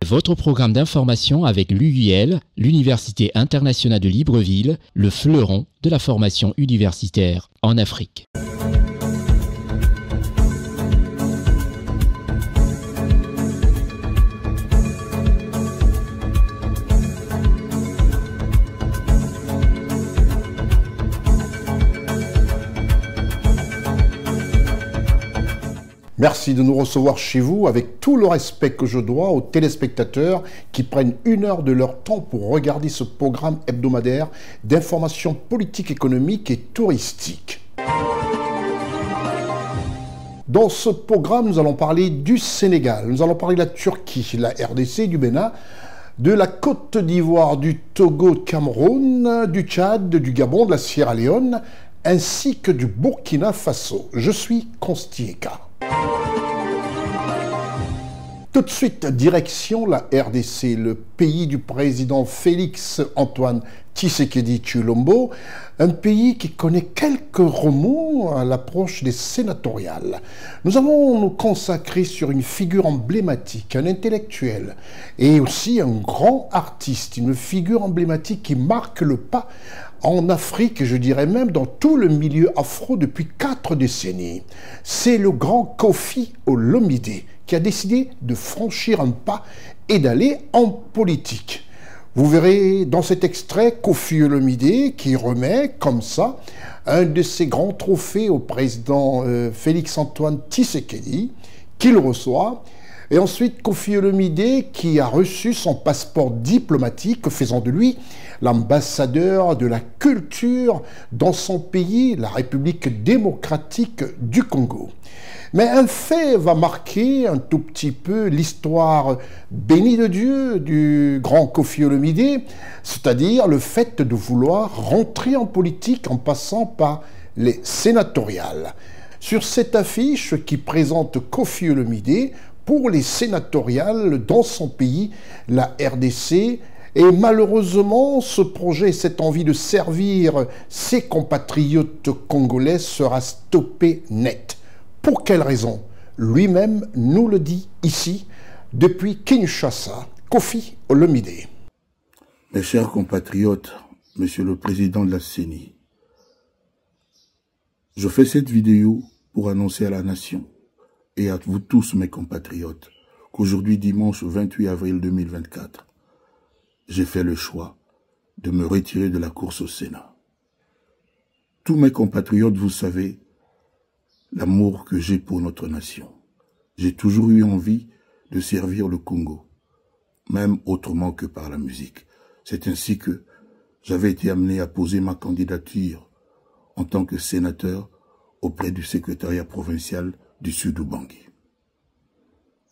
Votre programme d'information avec l'UIL, l'Université internationale de Libreville, le fleuron de la formation universitaire en Afrique. Merci de nous recevoir chez vous avec tout le respect que je dois aux téléspectateurs qui prennent 1 heure de leur temps pour regarder ce programme hebdomadaire d'information politique, économique et touristique. Dans ce programme, nous allons parler du Sénégal, nous allons parler de la Turquie, la RDC, du Bénin, de la Côte d'Ivoire, du Togo, du Cameroun, du Tchad, du Gabon, de la Sierra Leone, ainsi que du Burkina Faso. Je suis Constieka. Tout de suite, direction la RDC, le pays du président Félix Antoine Tshisekedi Tshilombo, un pays qui connaît quelques remous à l'approche des sénatoriales. Nous allons nous consacrer sur une figure emblématique, un intellectuel et aussi un grand artiste, une figure emblématique qui marque le pas en Afrique, je dirais même dans tout le milieu afro depuis 4 décennies. C'est le grand Koffi Olomide qui a décidé de franchir un pas et d'aller en politique. Vous verrez dans cet extrait Koffi Olomide qui remet comme ça un de ses grands trophées au président Félix Antoine Tshisekedi, qu'il reçoit. Et ensuite, Koffi Olomide qui a reçu son passeport diplomatique, faisant de lui l'ambassadeur de la culture dans son pays, la République démocratique du Congo. Mais un fait va marquer un tout petit peu l'histoire bénie de Dieu du grand Koffi Olomide, c'est-à-dire le fait de vouloir rentrer en politique en passant par les sénatoriales. Sur cette affiche qui présente Koffi Olomide pour les sénatoriales dans son pays, la RDC, et malheureusement, ce projet, cette envie de servir ses compatriotes congolais sera stoppé net. Pour quelle raison? Lui-même nous le dit ici, depuis Kinshasa, Koffi Olomide. Mes chers compatriotes, Monsieur le Président de la CENI, je fais cette vidéo pour annoncer à la nation et à vous tous mes compatriotes qu'aujourd'hui, dimanche 28 avril 2024, j'ai fait le choix de me retirer de la course au Sénat. Tous mes compatriotes, vous savez l'amour que j'ai pour notre nation. J'ai toujours eu envie de servir le Congo, même autrement que par la musique. C'est ainsi que j'avais été amené à poser ma candidature en tant que sénateur auprès du secrétariat provincial du Sud-Ubangi.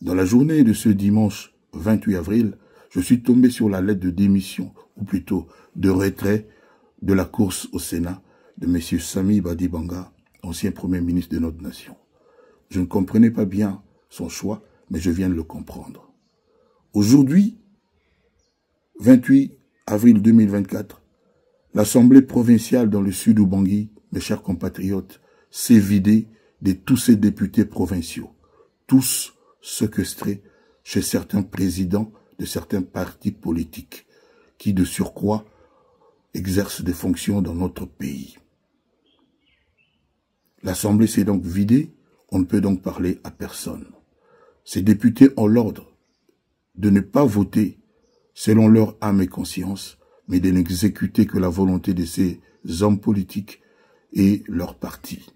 Dans la journée de ce dimanche 28 avril, je suis tombé sur la lettre de démission, ou plutôt de retrait de la course au Sénat de M. Sami Badibanga, ancien Premier ministre de notre nation. Je ne comprenais pas bien son choix, mais je viens de le comprendre. Aujourd'hui, 28 avril 2024, l'Assemblée provinciale dans le Sud-Ubangi, mes chers compatriotes, s'est vidée de tous ses députés provinciaux, tous séquestrés chez certains présidents de certains partis politiques qui, de surcroît, exercent des fonctions dans notre pays. L'Assemblée s'est donc vidée, on ne peut donc parler à personne. Ces députés ont l'ordre de ne pas voter selon leur âme et conscience, mais de n'exécuter que la volonté de ces hommes politiques et leur parti.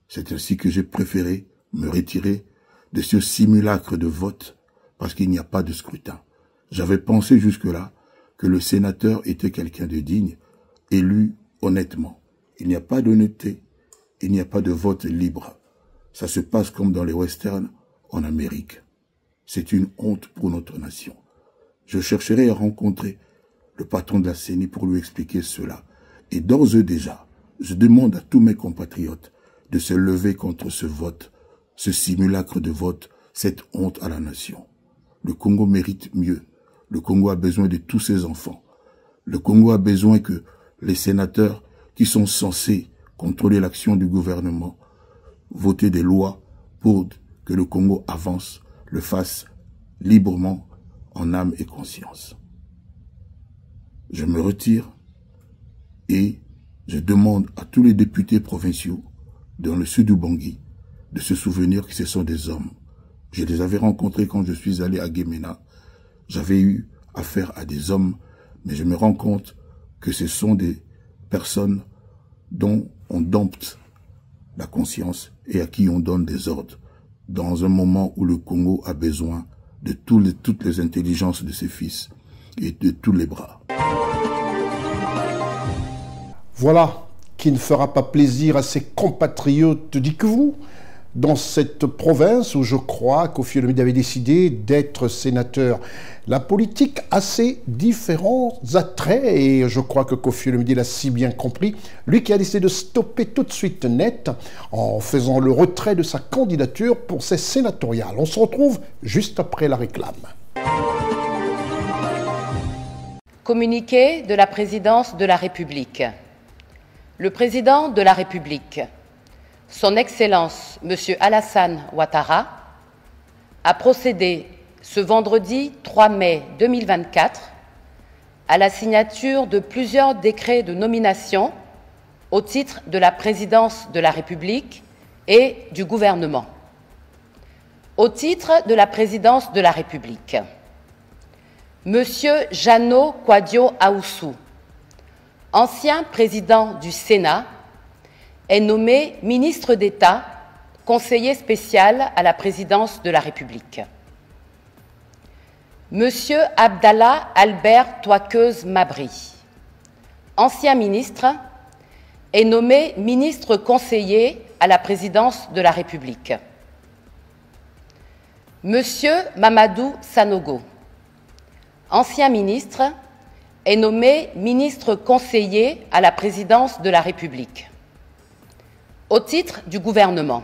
C'est ainsi que j'ai préféré me retirer de ce simulacre de vote parce qu'il n'y a pas de scrutin. J'avais pensé jusque-là que le sénateur était quelqu'un de digne, élu honnêtement. Il n'y a pas d'honnêteté, il n'y a pas de vote libre. Ça se passe comme dans les westerns en Amérique. C'est une honte pour notre nation. Je chercherai à rencontrer le patron de la CENI pour lui expliquer cela. Et d'ores et déjà, je demande à tous mes compatriotes de se lever contre ce vote, ce simulacre de vote cette honte à la nation. Le Congo mérite mieux. Le Congo a besoin de tous ses enfants. Le Congo a besoin que les sénateurs qui sont censés contrôler l'action du gouvernement, voter des lois pour que le Congo avance, le fassent librement, en âme et conscience. Je me retire et je demande à tous les députés provinciaux dans le sud du Bangui de se souvenir que ce sont des hommes. Je les avais rencontrés quand je suis allé à Guémena. J'avais eu affaire à des hommes, mais je me rends compte que ce sont des personnes dont on dompte la conscience et à qui on donne des ordres dans un moment où le Congo a besoin de toutes les intelligences de ses fils et de tous les bras. Voilà qui ne fera pas plaisir à ses compatriotes d'Ikvu, dans cette province où je crois Koffi Olomide avait décidé d'être sénateur. La politique a ses différents attraits et je crois que Koffi Olomide l'a si bien compris. Lui qui a décidé de stopper tout de suite net en faisant le retrait de sa candidature pour ses sénatoriales. On se retrouve juste après la réclame. Communiqué de la présidence de la République. Le président de la République, Son Excellence M. Alassane Ouattara, a procédé ce vendredi 3 mai 2024 à la signature de plusieurs décrets de nomination au titre de la présidence de la République et du gouvernement. Au titre de la présidence de la République, M. Jeannot Kouadio Aoussou, ancien président du Sénat, est nommé ministre d'État, conseiller spécial à la présidence de la République. Monsieur Abdallah Albert Touakeuse Mabri, ancien ministre, est nommé ministre conseiller à la présidence de la République. Monsieur Mamadou Sanogo, ancien ministre, est nommé ministre conseiller à la présidence de la République. Au titre du gouvernement,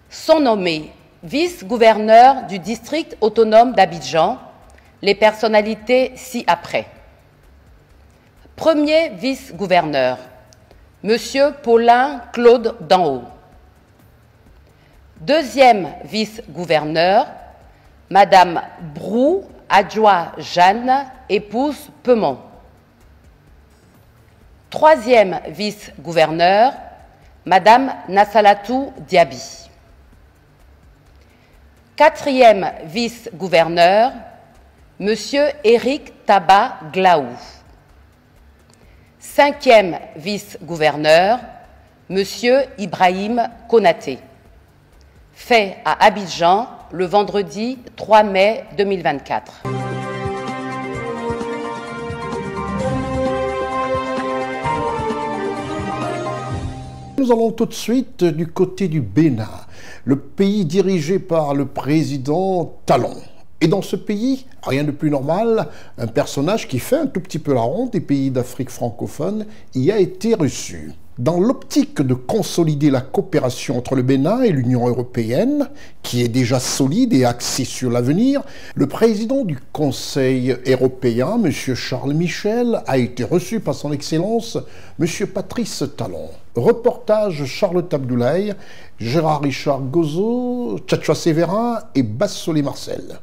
sont nommés vice-gouverneurs du district autonome d'Abidjan, les personnalités ci-après. Premier vice-gouverneur, Monsieur Paulin Claude Danhaut. Deuxième vice-gouverneur, Madame Brou Adjoa Jeanne, épouse Peumont. Troisième vice-gouverneur, Madame Nassalatou Diaby. Quatrième vice-gouverneur, Monsieur Éric Taba Glaou. Cinquième vice-gouverneur, Monsieur Ibrahim Konaté. Fait à Abidjan le vendredi 3 mai 2024. Nous allons tout de suite du côté du Bénin, le pays dirigé par le président Talon. Et dans ce pays, rien de plus normal, un personnage qui fait un tout petit peu la ronde des pays d'Afrique francophone y a été reçu. Dans l'optique de consolider la coopération entre le Bénin et l'Union européenne, qui est déjà solide et axée sur l'avenir, le président du Conseil européen, M. Charles Michel, a été reçu par son Excellence, M. Patrice Talon. Reportage Charlotte Abdoulaye, Gérard Richard Gozo, Tchatchoua Séverin et Bassolé Marcel.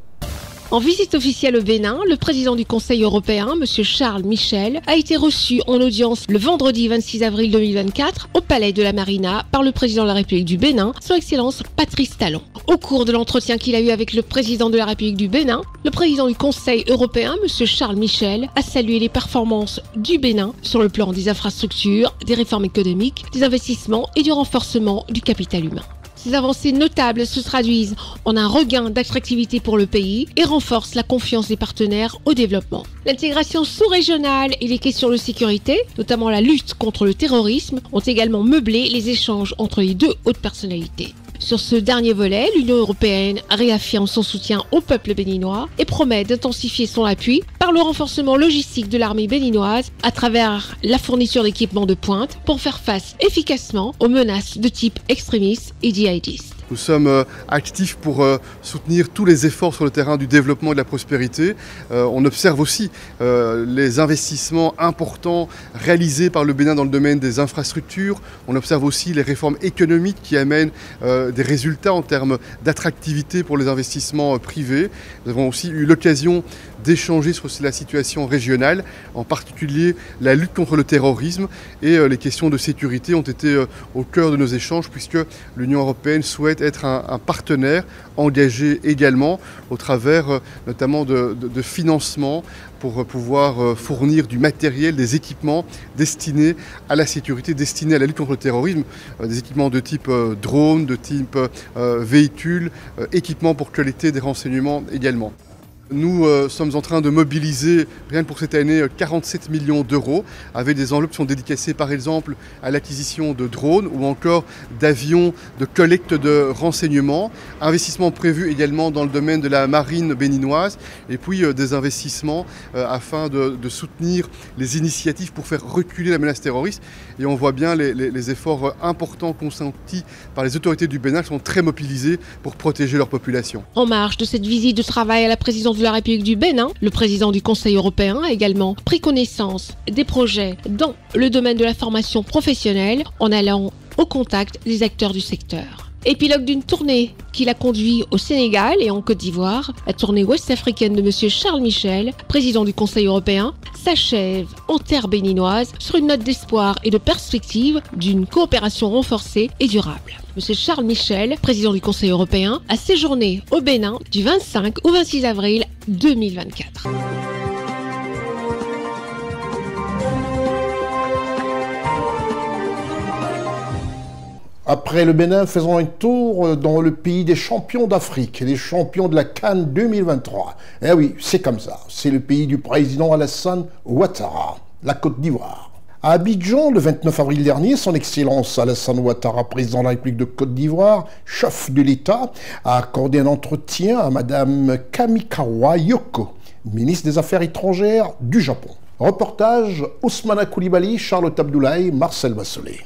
En visite officielle au Bénin, le président du Conseil européen, M. Charles Michel, a été reçu en audience le vendredi 26 avril 2024 au Palais de la Marina par le président de la République du Bénin, Son Excellence Patrice Talon. Au cours de l'entretien qu'il a eu avec le président de la République du Bénin, le président du Conseil européen, M. Charles Michel, a salué les performances du Bénin sur le plan des infrastructures, des réformes économiques, des investissements et du renforcement du capital humain. Ces avancées notables se traduisent en un regain d'attractivité pour le pays et renforcent la confiance des partenaires au développement. L'intégration sous-régionale et les questions de sécurité, notamment la lutte contre le terrorisme, ont également meublé les échanges entre les deux hautes personnalités. Sur ce dernier volet, l'Union européenne réaffirme son soutien au peuple béninois et promet d'intensifier son appui par le renforcement logistique de l'armée béninoise à travers la fourniture d'équipements de pointe pour faire face efficacement aux menaces de type extrémiste et djihadiste. Nous sommes actifs pour soutenir tous les efforts sur le terrain du développement et de la prospérité. On observe aussi les investissements importants réalisés par le Bénin dans le domaine des infrastructures. On observe aussi les réformes économiques qui amènent des résultats en termes d'attractivité pour les investissements privés. Nous avons aussi eu l'occasion d'échanger sur la situation régionale, en particulier la lutte contre le terrorisme et les questions de sécurité ont été au cœur de nos échanges puisque l'Union européenne souhaite être un partenaire engagé également au travers notamment de financement pour pouvoir fournir du matériel, des équipements destinés à la sécurité, destinés à la lutte contre le terrorisme, des équipements de type drone, de type véhicule, équipements pour collecter des renseignements également. Nous sommes en train de mobiliser, rien que pour cette année, 47 millions d'euros, avec des enveloppes qui sont dédicacées par exemple à l'acquisition de drones ou encore d'avions de collecte de renseignements, investissements prévus également dans le domaine de la marine béninoise, et puis des investissements afin de soutenir les initiatives pour faire reculer la menace terroriste. Et on voit bien les efforts importants consentis par les autorités du Bénin qui sont très mobilisées pour protéger leur population. En marge de cette visite de travail à la présidence de la République du Bénin, le président du Conseil européen a également pris connaissance des projets dans le domaine de la formation professionnelle en allant au contact des acteurs du secteur. Épilogue d'une tournée qu'il a conduit au Sénégal et en Côte d'Ivoire, la tournée ouest-africaine de M. Charles Michel, président du Conseil européen, s'achève en terre béninoise sur une note d'espoir et de perspective d'une coopération renforcée et durable. M. Charles Michel, président du Conseil européen, a séjourné au Bénin du 25 au 26 avril 2024. Après le Bénin, faisons un tour dans le pays des champions d'Afrique, les champions de la CAN 2023. Eh oui, c'est comme ça. C'est le pays du président Alassane Ouattara, la Côte d'Ivoire. À Abidjan, le 29 avril dernier, son Excellence Alassane Ouattara, président de la République de Côte d'Ivoire, chef de l'État, a accordé un entretien à Madame Kamikawa Yoko, ministre des Affaires étrangères du Japon. Reportage Ousmana Koulibaly, Charlotte Abdoulaye, Marcel Bassolé.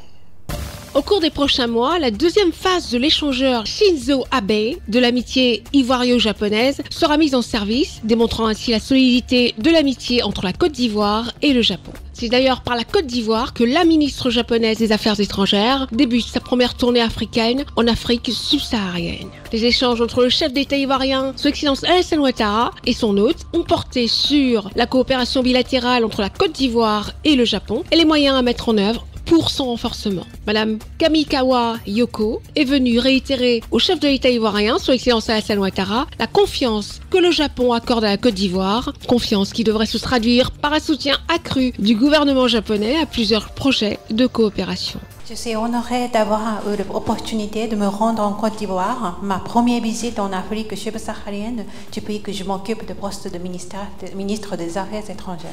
Au cours des prochains mois, la deuxième phase de l'échangeur Shinzo Abe de l'amitié ivoiro-japonaise sera mise en service, démontrant ainsi la solidité de l'amitié entre la Côte d'Ivoire et le Japon. C'est d'ailleurs par la Côte d'Ivoire que la ministre japonaise des Affaires étrangères débute sa première tournée africaine en Afrique subsaharienne. Les échanges entre le chef d'État ivoirien, Son Excellence Alassane Ouattara, et son hôte ont porté sur la coopération bilatérale entre la Côte d'Ivoire et le Japon et les moyens à mettre en œuvre pour son renforcement. Madame Kamikawa Yoko est venue réitérer au chef de l'État ivoirien, Son Excellence Alassane Ouattara, la confiance que le Japon accorde à la Côte d'Ivoire, confiance qui devrait se traduire par un soutien accru du gouvernement japonais à plusieurs projets de coopération. Je suis honorée d'avoir eu l'opportunité de me rendre en Côte d'Ivoire, ma première visite en Afrique subsaharienne depuis que je m'occupe du poste de ministre des Affaires étrangères.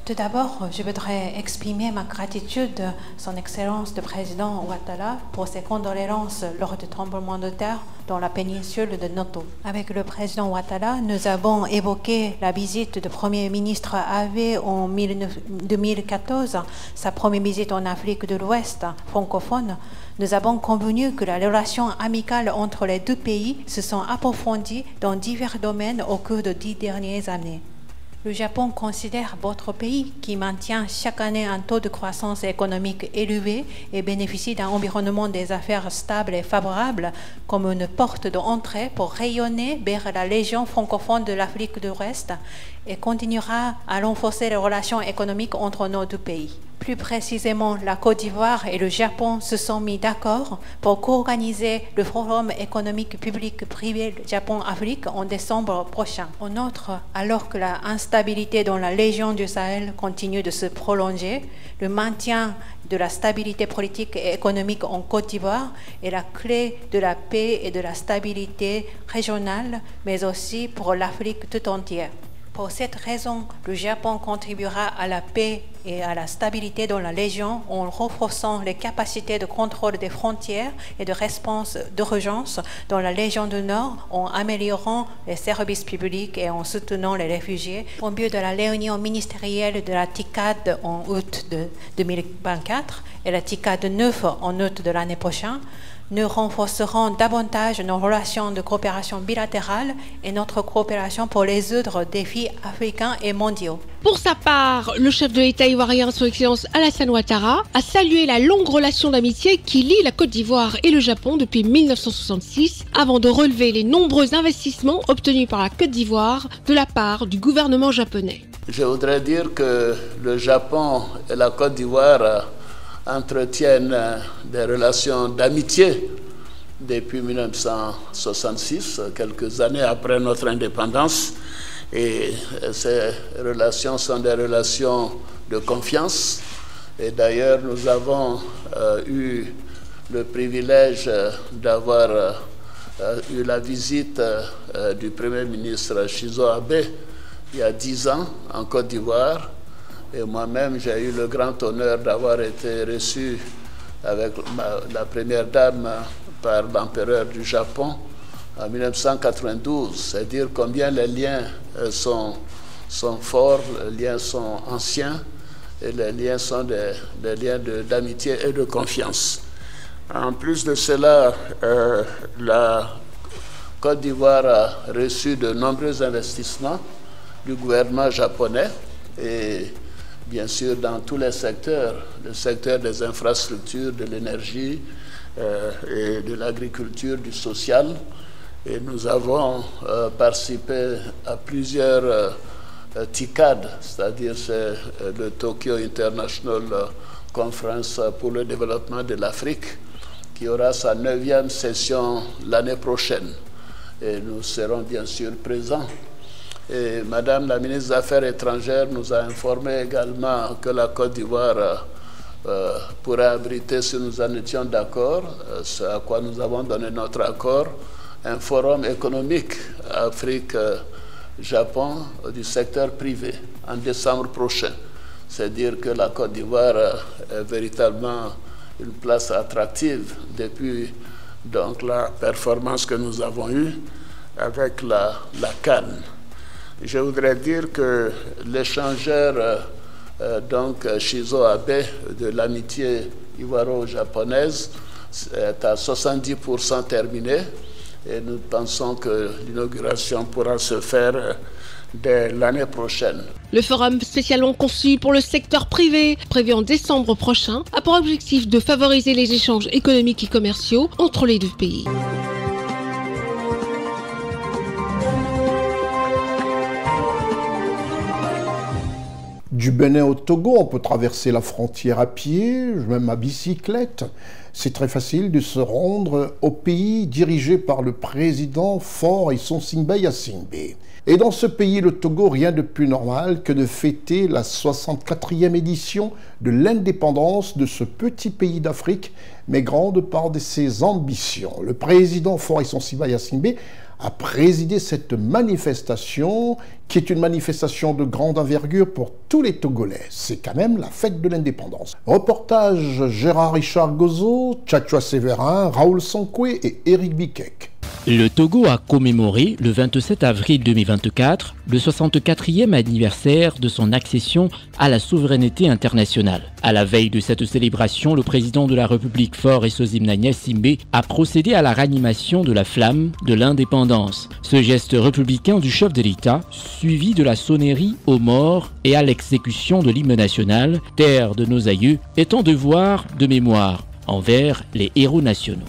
Tout d'abord, je voudrais exprimer ma gratitude à Son Excellence le Président Ouattara pour ses condoléances lors du tremblement de terre dans la péninsule de Noto. Avec le Président Ouattara, nous avons évoqué la visite du Premier ministre Abe en 2014, sa première visite en Afrique de l'Ouest francophone. Nous avons convenu que la relation amicale entre les deux pays se sont approfondies dans divers domaines au cours des 10 dernières années. Le Japon considère votre pays qui maintient chaque année un taux de croissance économique élevé et bénéficie d'un environnement des affaires stable et favorable comme une porte d'entrée pour rayonner vers la région francophone de l'Afrique de l'Ouest et continuera à renforcer les relations économiques entre nos deux pays. Plus précisément, la Côte d'Ivoire et le Japon se sont mis d'accord pour co-organiser le Forum économique public-privé Japon-Afrique en décembre prochain. En outre, alors que l'instabilité dans la région du Sahel continue de se prolonger, le maintien de la stabilité politique et économique en Côte d'Ivoire est la clé de la paix et de la stabilité régionale, mais aussi pour l'Afrique tout entière. Pour cette raison, le Japon contribuera à la paix et à la stabilité dans la région en renforçant les capacités de contrôle des frontières et de réponse d'urgence dans la région du Nord, en améliorant les services publics et en soutenant les réfugiés. Au but de la réunion ministérielle de la TICAD en août de 2024 et la TICAD 9 en août de l'année prochaine, nous renforcerons davantage nos relations de coopération bilatérale et notre coopération pour résoudre défis africains et mondiaux. Pour sa part, le chef de l'État ivoirien, son Excellence Alassane Ouattara, a salué la longue relation d'amitié qui lie la Côte d'Ivoire et le Japon depuis 1966, avant de relever les nombreux investissements obtenus par la Côte d'Ivoire de la part du gouvernement japonais. Je voudrais dire que le Japon et la Côte d'Ivoire entretiennent des relations d'amitié depuis 1966, quelques années après notre indépendance. Et ces relations sont des relations de confiance. Et d'ailleurs, nous avons eu le privilège d'avoir eu la visite du Premier ministre Shinzo Abe il y a 10 ans en Côte d'Ivoire. Et moi-même, j'ai eu le grand honneur d'avoir été reçu avec la première dame par l'empereur du Japon en 1992. C'est dire combien les liens sont forts, les liens sont anciens et les liens sont des liens d'amitié et de confiance. En plus de cela, la Côte d'Ivoire a reçu de nombreux investissements du gouvernement japonais et bien sûr dans tous les secteurs, le secteur des infrastructures, de l'énergie et de l'agriculture, du social. Et nous avons participé à plusieurs TICAD, c'est-à-dire c'est le Tokyo International Conference pour le développement de l'Afrique, qui aura sa 9e session l'année prochaine. Et nous serons bien sûr présents. Et Madame la ministre des Affaires étrangères nous a informé également que la Côte d'Ivoire pourrait abriter, si nous en étions d'accord, ce à quoi nous avons donné notre accord, un forum économique Afrique-Japon du secteur privé en décembre prochain. C'est dire que la Côte d'Ivoire est véritablement une place attractive depuis donc, la performance que nous avons eue avec la CAN. Je voudrais dire que l'échangeur donc Shinzo Abe de l'amitié ivoiro-japonaise est à 70% terminé et nous pensons que l'inauguration pourra se faire dès l'année prochaine. Le forum spécialement conçu pour le secteur privé, prévu en décembre prochain, a pour objectif de favoriser les échanges économiques et commerciaux entre les deux pays. Du Bénin au Togo, on peut traverser la frontière à pied, même à bicyclette. C'est très facile de se rendre au pays dirigé par le président Faure Issonsingbe Yassingbe. Et dans ce pays, le Togo, rien de plus normal que de fêter la 64e édition de l'indépendance de ce petit pays d'Afrique, mais grande part de ses ambitions. Le président Faure Issonsingbe Yassingbe a présidé cette manifestation, qui est une manifestation de grande envergure pour tous les Togolais. C'est quand même la fête de l'indépendance. Reportage Gérard Richard Gozo, Tchatchoua Séverin, Raoul Sonkwe et Éric Bikek. Le Togo a commémoré le 27 avril 2024 le 64e anniversaire de son accession à la souveraineté internationale. À la veille de cette célébration, le président de la République Faure Issonsingbe Yassingbe a procédé à la ranimation de la flamme de l'indépendance. Ce geste républicain du chef de l'État, suivi de la sonnerie aux morts et à l'exécution de l'hymne national, terre de nos aïeux, est un devoir de mémoire envers les héros nationaux.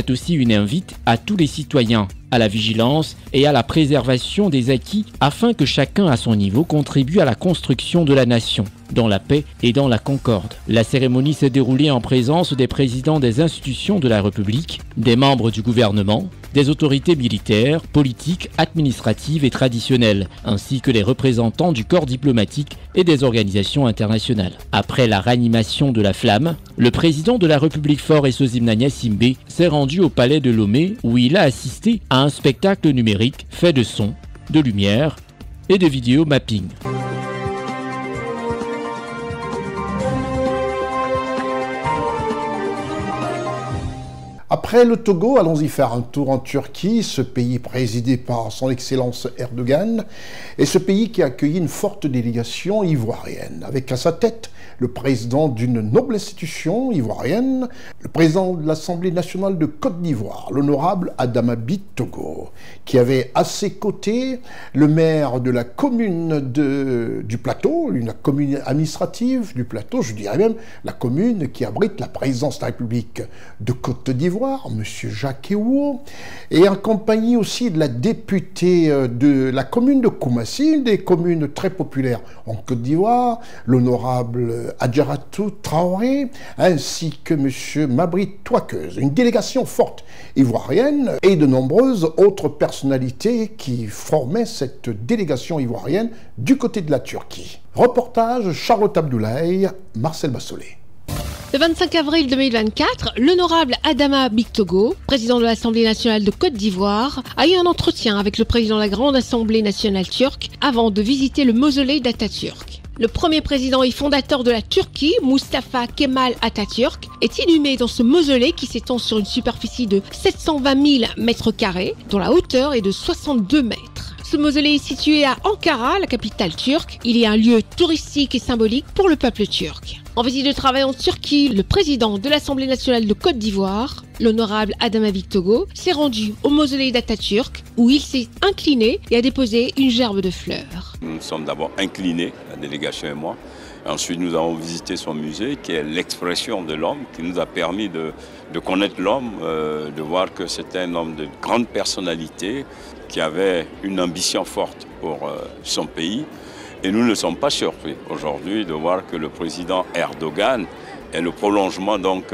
c'est aussi une invite à tous les citoyens à la vigilance et à la préservation des acquis afin que chacun à son niveau contribue à la construction de la nation, dans la paix et dans la concorde. La cérémonie s'est déroulée en présence des présidents des institutions de la République, des membres du gouvernement, des autorités militaires, politiques, administratives et traditionnelles, ainsi que les représentants du corps diplomatique et des organisations internationales. Après la ranimation de la flamme, le président de la République Faure Esozimna Gnassingbé s'est rendu au palais de Lomé où il a assisté à un spectacle numérique fait de son, de lumière et de vidéo mapping. Après le Togo, allons-y faire un tour en Turquie, ce pays présidé par son Excellence Erdogan, et ce pays qui a accueilli une forte délégation ivoirienne, avec à sa tête le président d'une noble institution ivoirienne, le président de l'Assemblée nationale de Côte d'Ivoire, l'honorable Adama Bitogo, qui avait à ses côtés le maire de la commune du Plateau, une commune administrative du Plateau, je dirais même la commune qui abrite la présidence de la République de Côte d'Ivoire, M. Jacques Ewo, et en compagnie aussi de la députée de la commune de Koumassi, une des communes très populaires en Côte d'Ivoire, l'honorable Adjaratou Traoré, ainsi que M. Mabri Touakeuse, une délégation forte ivoirienne et de nombreuses autres personnalités qui formaient cette délégation ivoirienne du côté de la Turquie. Reportage Charlotte Abdoulaye, Marcel Bassolé. Le 25 avril 2024, l'honorable Adama Bitogo, président de l'Assemblée nationale de Côte d'Ivoire, a eu un entretien avec le président de la Grande Assemblée nationale turque avant de visiter le mausolée d'Atatürk. Le premier président et fondateur de la Turquie, Mustafa Kemal Atatürk, est inhumé dans ce mausolée qui s'étend sur une superficie de 720 000 mètres carrés, dont la hauteur est de 62 mètres. Ce mausolée est situé à Ankara, la capitale turque. Il est un lieu touristique et symbolique pour le peuple turc. En visite de travail en Turquie, le président de l'Assemblée nationale de Côte d'Ivoire, l'honorable Adama Bitogo, s'est rendu au mausolée d'Atatürk où il s'est incliné et a déposé une gerbe de fleurs. Nous nous sommes d'abord inclinés, la délégation et moi. Ensuite, nous avons visité son musée qui est l'expression de l'homme, qui nous a permis de connaître l'homme, de voir que c'était un homme de grande personnalité, qui avait une ambition forte pour son pays. Et nous ne sommes pas surpris aujourd'hui de voir que le président Erdogan est le prolongement donc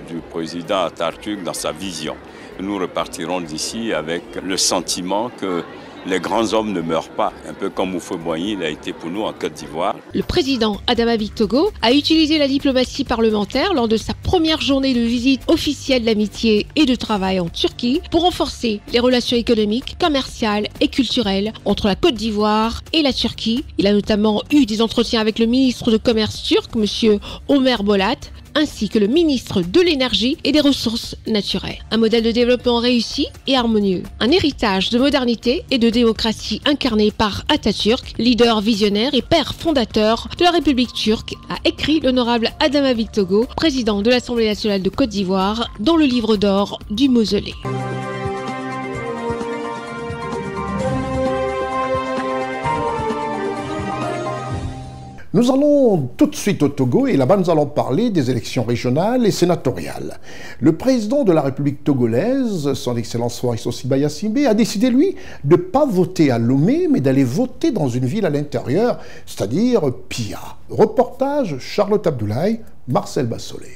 du président Atatürk dans sa vision. Nous repartirons d'ici avec le sentiment que les grands hommes ne meurent pas, un peu comme Houphouët-Boigny il a été pour nous en Côte d'Ivoire. Le président Adama Bitogo a utilisé la diplomatie parlementaire lors de sa première journée de visite officielle d'amitié et de travail en Turquie pour renforcer les relations économiques, commerciales et culturelles entre la Côte d'Ivoire et la Turquie. Il a notamment eu des entretiens avec le ministre de Commerce turc, M. Ömer Bolat, ainsi que le ministre de l'Énergie et des Ressources naturelles. Un modèle de développement réussi et harmonieux. Un héritage de modernité et de démocratie incarné par Atatürk, leader visionnaire et père fondateur de la République turque, a écrit l'honorable Adama Bitogo, président de l'Assemblée nationale de Côte d'Ivoire, dans le livre d'or du mausolée. Nous allons tout de suite au Togo et là-bas nous allons parler des élections régionales et sénatoriales. Le président de la République togolaise, son Excellence Faure Esozimna Gnassingbé, a décidé lui de ne pas voter à Lomé mais d'aller voter dans une ville à l'intérieur, c'est-à-dire Pia. Reportage Charlotte Abdoulaye, Marcel Bassolé.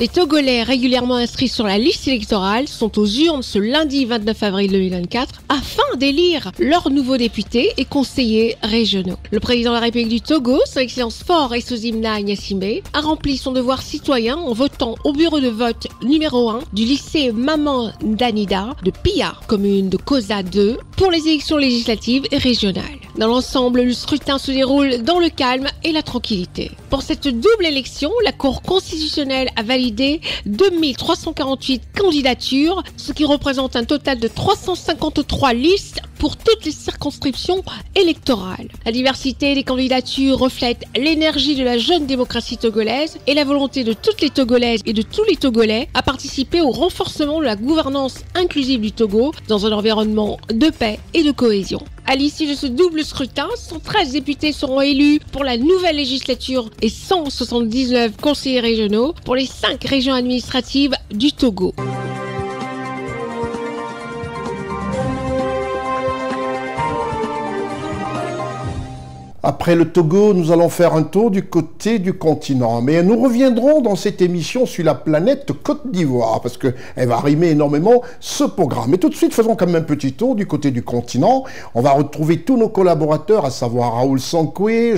Les Togolais régulièrement inscrits sur la liste électorale sont aux urnes ce lundi 29 avril 2024 afin d'élire leurs nouveaux députés et conseillers régionaux. Le président de la République du Togo, son Excellence Faure Esozimna Gnassingbé, a rempli son devoir citoyen en votant au bureau de vote numéro 1 du lycée Maman Danida de Pia, commune de Koza 2, pour les élections législatives et régionales. Dans l'ensemble, le scrutin se déroule dans le calme et la tranquillité. Pour cette double élection, la Cour constitutionnelle a validé 2348 candidatures, ce qui représente un total de 353 listes pour toutes les circonscriptions électorales. La diversité des candidatures reflète l'énergie de la jeune démocratie togolaise et la volonté de toutes les Togolaises et de tous les Togolais à participer au renforcement de la gouvernance inclusive du Togo dans un environnement de paix et de cohésion. À l'issue de ce double scrutin, 113 députés seront élus pour la nouvelle législature et 179 conseillers régionaux pour les 5 régions administratives du Togo. Après le Togo, nous allons faire un tour du côté du continent. Mais nous reviendrons dans cette émission sur la planète Côte d'Ivoire, parce qu'elle va rimer énormément ce programme. Mais tout de suite, faisons quand même un petit tour du côté du continent. On va retrouver tous nos collaborateurs, à savoir Raoul Sankoué,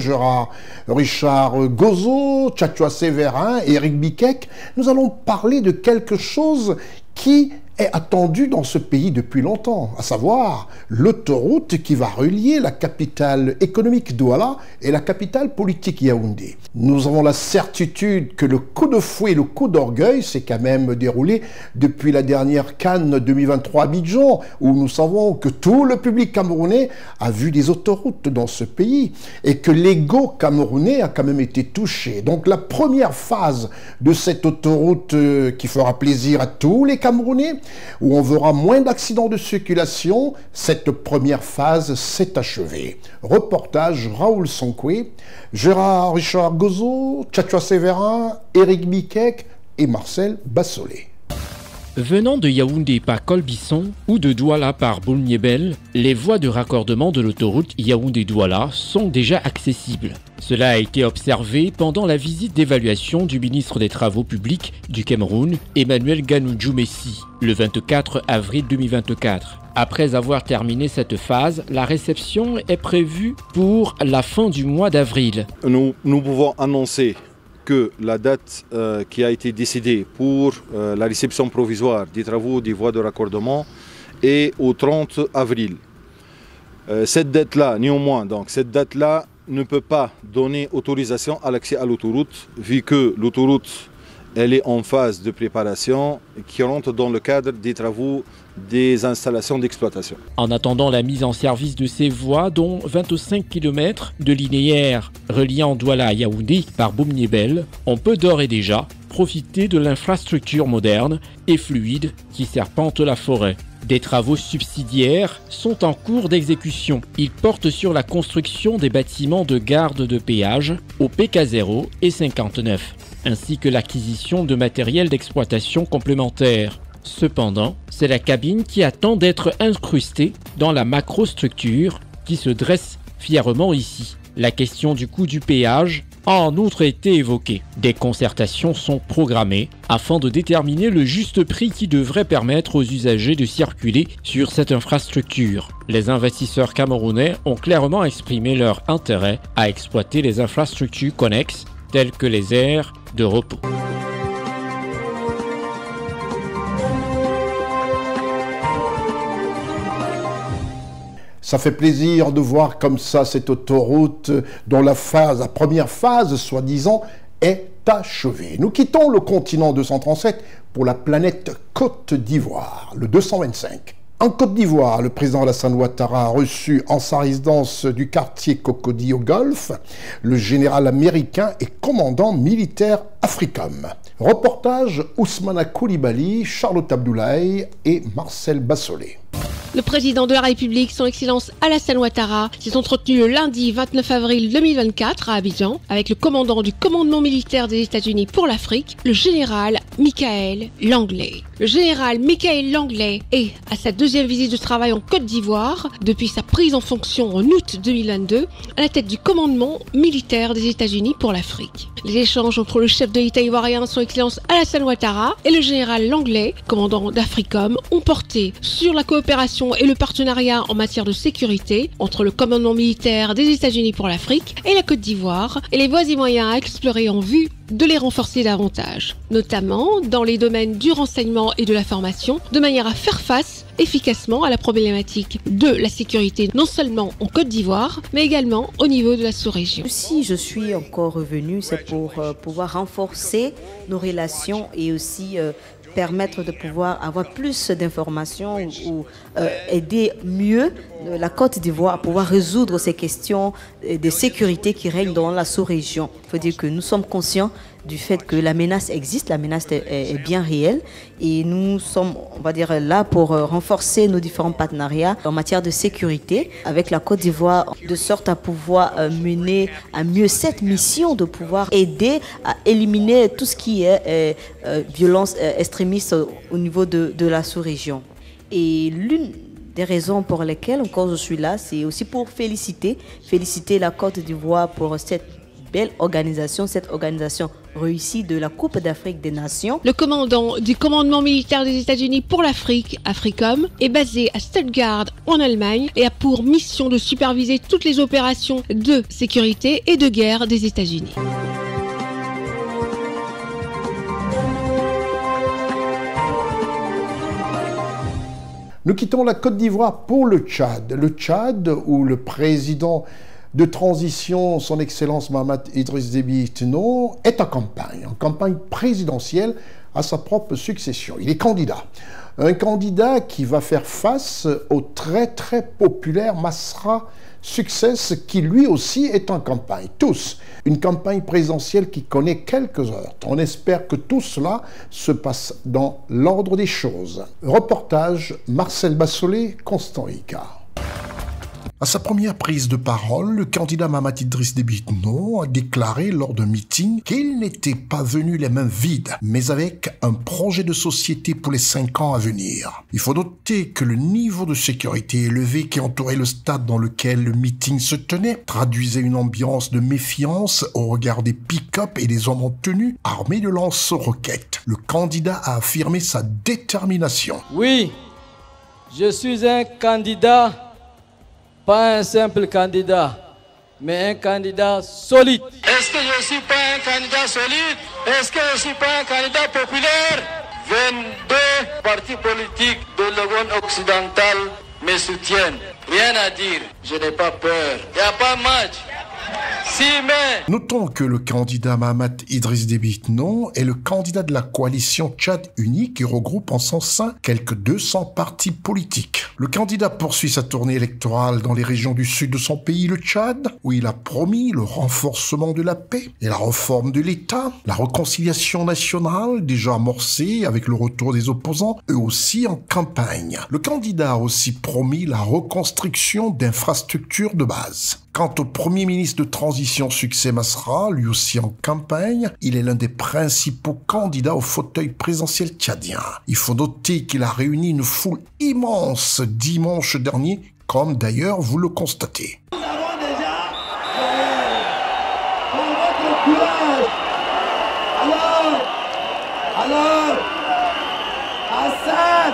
Richard Gozo, Tchatchoua Séverin, Éric Bikek. Nous allons parler de quelque chose qui est attendu dans ce pays depuis longtemps, à savoir l'autoroute qui va relier la capitale économique Douala et la capitale politique Yaoundé. Nous avons la certitude que le coup de fouet, le coup d'orgueil s'est quand même déroulé depuis la dernière CAN 2023 à Abidjan, où nous savons que tout le public camerounais a vu des autoroutes dans ce pays et que l'ego camerounais a quand même été touché. Donc la première phase de cette autoroute qui fera plaisir à tous les Camerounais, où on verra moins d'accidents de circulation, cette première phase s'est achevée. Reportage Raoul Sankoué, Richard Gozo, Tchatchoua Séverin, Éric Bikek et Marcel Bassolé. Venant de Yaoundé par Colbisson ou de Douala par Boulniébel, les voies de raccordement de l'autoroute Yaoundé-Douala sont déjà accessibles. Cela a été observé pendant la visite d'évaluation du ministre des Travaux publics du Cameroun, Emmanuel Ganoudjou Messi, le 24 avril 2024. Après avoir terminé cette phase, la réception est prévue pour la fin du mois d'avril. Nous pouvons annoncer que la date qui a été décidée pour la réception provisoire des travaux des voies de raccordement est au 30 avril. Cette date-là, néanmoins, cette date-là ne peut pas donner autorisation à l'accès à l'autoroute, vu que l'autoroute elle est en phase de préparation qui rentre dans le cadre des travaux des installations d'exploitation. En attendant la mise en service de ces voies, dont 25 km de linéaire reliant Douala à Yaoundé par Boumniébel, on peut d'ores et déjà profiter de l'infrastructure moderne et fluide qui serpente la forêt. Des travaux subsidiaires sont en cours d'exécution. Ils portent sur la construction des bâtiments de garde de péage au PK0 et 59, ainsi que l'acquisition de matériel d'exploitation complémentaire. Cependant, c'est la cabine qui attend d'être incrustée dans la macrostructure qui se dresse fièrement ici. La question du coût du péage a en outre été évoquée. Des concertations sont programmées afin de déterminer le juste prix qui devrait permettre aux usagers de circuler sur cette infrastructure. Les investisseurs camerounais ont clairement exprimé leur intérêt à exploiter les infrastructures connexes telles que les aires de repos. Ça fait plaisir de voir comme ça cette autoroute dont la première phase, soi-disant, est achevée. Nous quittons le continent 237 pour la planète Côte d'Ivoire, le 225. En Côte d'Ivoire, le président Alassane Ouattara a reçu en sa résidence du quartier Cocody au Golfe le général américain et commandant militaire Africom. Reportage Ousmana Koulibaly, Charlotte Abdoulaye et Marcel Bassolé. Le président de la République, son Excellence Alassane Ouattara, s'est entretenu le lundi 29 avril 2024 à Abidjan avec le commandant du commandement militaire des États-Unis pour l'Afrique, le général Michael Langley. Le général Michael Langley est à sa deuxième visite de travail en Côte d'Ivoire depuis sa prise en fonction en août 2022 à la tête du commandement militaire des États-Unis pour l'Afrique. Les échanges entre le chef de l'État ivoirien, son Excellence Alassane Ouattara, et le général Langley, commandant d'Africom, ont porté sur la coopération et le partenariat en matière de sécurité entre le commandement militaire des États-Unis pour l'Afrique et la Côte d'Ivoire et les voies et moyens à explorer en vue de les renforcer davantage, notamment dans les domaines du renseignement et de la formation, de manière à faire face efficacement à la problématique de la sécurité, non seulement en Côte d'Ivoire, mais également au niveau de la sous-région. Si je suis encore revenue, c'est pour pouvoir renforcer nos relations et aussi permettre de pouvoir avoir plus d'informations ou aider mieux la Côte d'Ivoire à pouvoir résoudre ces questions de sécurité qui règnent dans la sous-région. Il faut dire que nous sommes conscients du fait que la menace existe, la menace est bien réelle et nous sommes, on va dire, là pour renforcer nos différents partenariats en matière de sécurité avec la Côte d'Ivoire de sorte à pouvoir mener à mieux cette mission de pouvoir aider à éliminer tout ce qui est violence extrémiste au niveau de la sous-région. Et l'une des raisons pour lesquelles encore je suis là, c'est aussi pour féliciter la Côte d'Ivoire pour cette belle organisation, cette organisation réussie de la Coupe d'Afrique des Nations. Le commandant du commandement militaire des États-Unis pour l'Afrique, AFRICOM, est basé à Stuttgart en Allemagne et a pour mission de superviser toutes les opérations de sécurité et de guerre des États-Unis. Nous quittons la Côte d'Ivoire pour le Tchad. Le Tchad, où le président de transition, son Excellence Mahamat Idriss Déby Itno, est en campagne présidentielle à sa propre succession. Il est candidat. Un candidat qui va faire face au très populaire Masra Success, qui lui aussi est en campagne. Tous. Une campagne présidentielle qui connaît quelques heures. On espère que tout cela se passe dans l'ordre des choses. Reportage Marcel Bassolé, Constant Ricard. À sa première prise de parole, le candidat Mahamat Idriss Déby Itno a déclaré lors d'un meeting qu'il n'était pas venu les mains vides, mais avec un projet de société pour les 5 ans à venir. Il faut noter que le niveau de sécurité élevé qui entourait le stade dans lequel le meeting se tenait traduisait une ambiance de méfiance au regard des pick-up et des hommes en tenue armés de lance-roquettes. Le candidat a affirmé sa détermination. Oui, je suis un candidat. Pas un simple candidat, mais un candidat solide. Est-ce que je ne suis pas un candidat solide? Est-ce que je ne suis pas un candidat populaire? 22 partis politiques de l'Europe occidentale me soutiennent. Rien à dire, je n'ai pas peur. Il n'y a pas match. Notons que le candidat Mahamat Idriss Déby Itno est le candidat de la coalition Tchad Unie qui regroupe en son sein quelques 200 partis politiques. Le candidat poursuit sa tournée électorale dans les régions du sud de son pays, le Tchad, où il a promis le renforcement de la paix et la réforme de l'État, la réconciliation nationale déjà amorcée avec le retour des opposants, eux aussi en campagne. Le candidat a aussi promis la reconstruction d'infrastructures de base. Quant au Premier ministre de transition Succès Masra, lui aussi en campagne, il est l'un des principaux candidats au fauteuil présidentiel tchadien. Il faut noter qu'il a réuni une foule immense dimanche dernier, comme d'ailleurs vous le constatez. Nous avons déjà pour votre courage. Alors, Assar,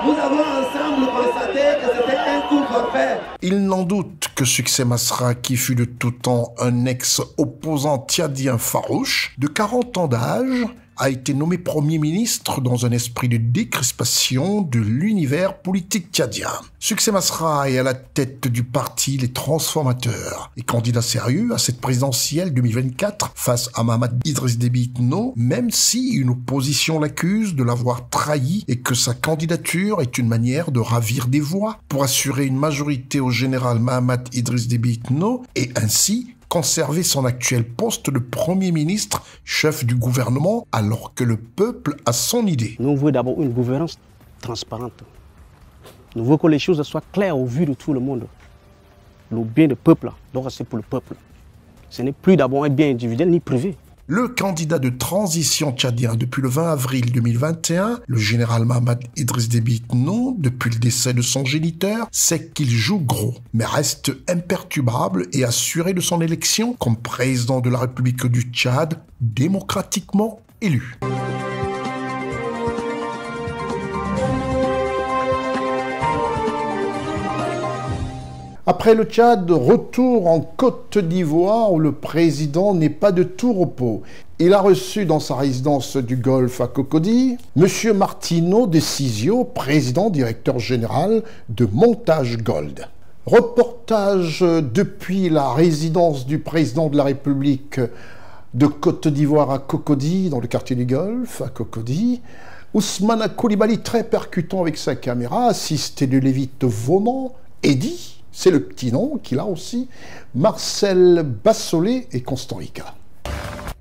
nous avons ensemble constaté que c'était un coup parfait. Il n'en doute que Succès Masra, qui fut de tout temps un ex-opposant tchadien farouche, de 40 ans d'âge, a été nommé Premier ministre dans un esprit de décrispation de l'univers politique tchadien. Succès Masra est à la tête du parti Les Transformateurs et candidat sérieux à cette présidentielle 2024 face à Mahamat Idriss Déby Itno, même si une opposition l'accuse de l'avoir trahi et que sa candidature est une manière de ravir des voix pour assurer une majorité au général Mahamat Idriss Déby Itno et ainsi conserver son actuel poste de Premier ministre, chef du gouvernement, alors que le peuple a son idée. Nous voulons d'abord une gouvernance transparente. Nous voulons que les choses soient claires au vu de tout le monde. Le bien du peuple, donc c'est pour le peuple. Ce n'est plus d'abord un bien individuel ni privé. Le candidat de transition tchadien depuis le 20 avril 2021, le général Mahamat Idriss Déby Itno, depuis le décès de son géniteur, sait qu'il joue gros, mais reste imperturbable et assuré de son élection comme président de la République du Tchad, démocratiquement élu. Après le Tchad, retour en Côte d'Ivoire où le président n'est pas de tout repos. Il a reçu dans sa résidence du Golfe à Cocody M. Martino de Cisio, président directeur général de Montage Gold. Reportage depuis la résidence du président de la République de Côte d'Ivoire à Cocody, dans le quartier du Golfe à Cocody. Ousmane Coulibaly, très percutant avec sa caméra, assisté de Lévite Vauman, Eddy. C'est le petit nom qu'il a aussi, Marcel Bassolé et Constant Ricard.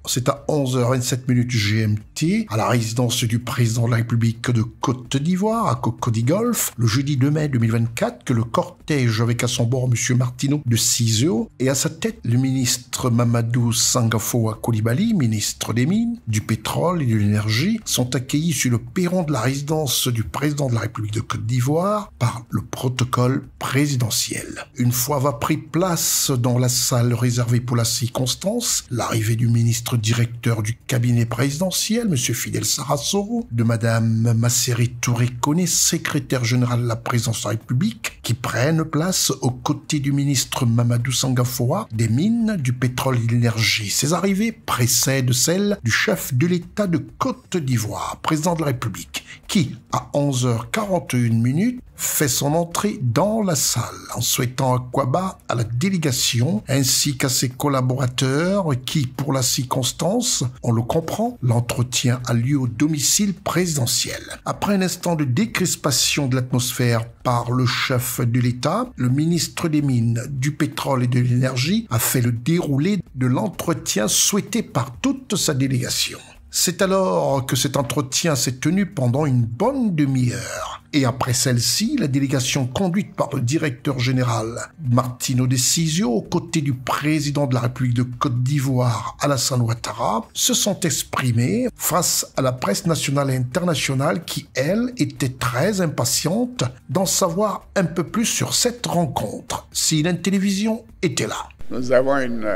c'est à 11h27 GMT, à la résidence du président de la République de Côte d'Ivoire, à Cocody Golf, le jeudi 2 mai 2024, que le cortège avec à son bord M. Martineau de Ciseaux et à sa tête le ministre Mamadou Sangafoa Coulibaly, ministre des Mines, du Pétrole et de l'Énergie, sont accueillis sur le perron de la résidence du président de la République de Côte d'Ivoire par le protocole présidentiel. Une fois va pris place dans la salle réservée pour la circonstance, l'arrivée du ministre directeur du cabinet présidentiel, M. Fidel Sarasoro, de Mme Masseri Touré Koné, secrétaire générale de la présidence de la République, qui prennent place aux côtés du ministre Mamadou Sangafoa des Mines, du Pétrole et de l'Énergie. Ces arrivées précèdent celles du chef de l'État de Côte d'Ivoire, président de la République, qui, à 11h41, fait son entrée dans la salle en souhaitant un Kwaba à la délégation ainsi qu'à ses collaborateurs qui, pour la circonstance, on le comprend, l'entretien a lieu au domicile présidentiel. Après un instant de décrispation de l'atmosphère par le chef de l'État, le ministre des Mines, du Pétrole et de l'Énergie a fait le déroulé de l'entretien souhaité par toute sa délégation. C'est alors que cet entretien s'est tenu pendant une bonne demi-heure. Et après celle-ci, la délégation conduite par le directeur général Martineau de Ciseaux, aux côtés du président de la République de Côte d'Ivoire, Alassane Ouattara, se sont exprimés face à la presse nationale et internationale qui, elle, était très impatiente d'en savoir un peu plus sur cette rencontre, si la télévision était là. Nous avons une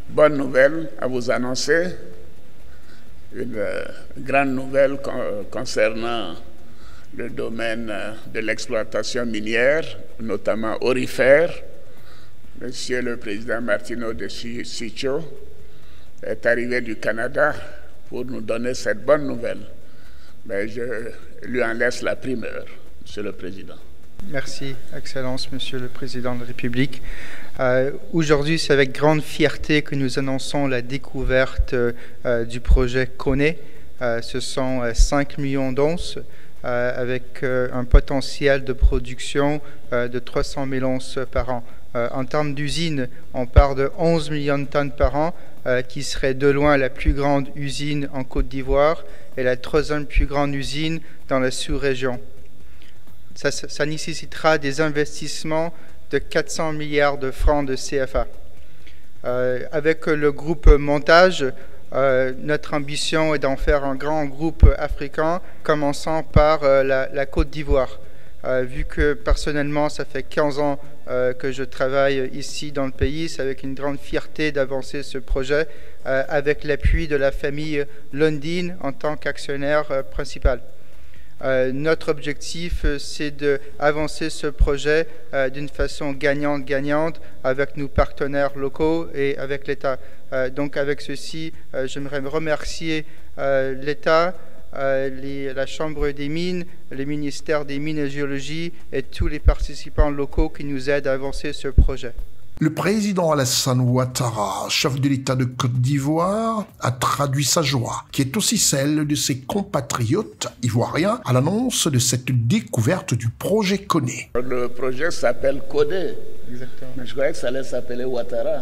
bonne nouvelle à vous annoncer. Une grande nouvelle concernant le domaine de l'exploitation minière, notamment aurifère. Monsieur le président Martineau de Ciseaux est arrivé du Canada pour nous donner cette bonne nouvelle. Mais je lui en laisse la primeur, Monsieur le Président. Merci, Excellence, Monsieur le Président de la République. Aujourd'hui, c'est avec grande fierté que nous annonçons la découverte du projet Koné. Ce sont 5 millions d'onces avec un potentiel de production de 300 000 onces par an. En termes d'usine, on part de 11 millions de tonnes par an, qui serait de loin la plus grande usine en Côte d'Ivoire et la troisième plus grande usine dans la sous-région. Ça nécessitera des investissements de 400 milliards de francs de CFA. Avec le groupe Montage, notre ambition est d'en faire un grand groupe africain, commençant par la Côte d'Ivoire. Vu que personnellement, ça fait 15 ans que je travaille ici dans le pays, c'est avec une grande fierté d'avancer ce projet avec l'appui de la famille Lundin en tant qu'actionnaire principal. Notre objectif, c'est d'avancer ce projet d'une façon gagnante-gagnante avec nos partenaires locaux et avec l'État. Donc avec ceci, j'aimerais remercier l'État, la Chambre des mines, le ministère des Mines et Géologie et tous les participants locaux qui nous aident à avancer ce projet. Le président Alassane Ouattara, chef de l'État de Côte d'Ivoire, a traduit sa joie, qui est aussi celle de ses compatriotes ivoiriens, à l'annonce de cette découverte du projet Koné. Le projet s'appelle Koné. Exactement. Mais je croyais que ça allait s'appeler Ouattara.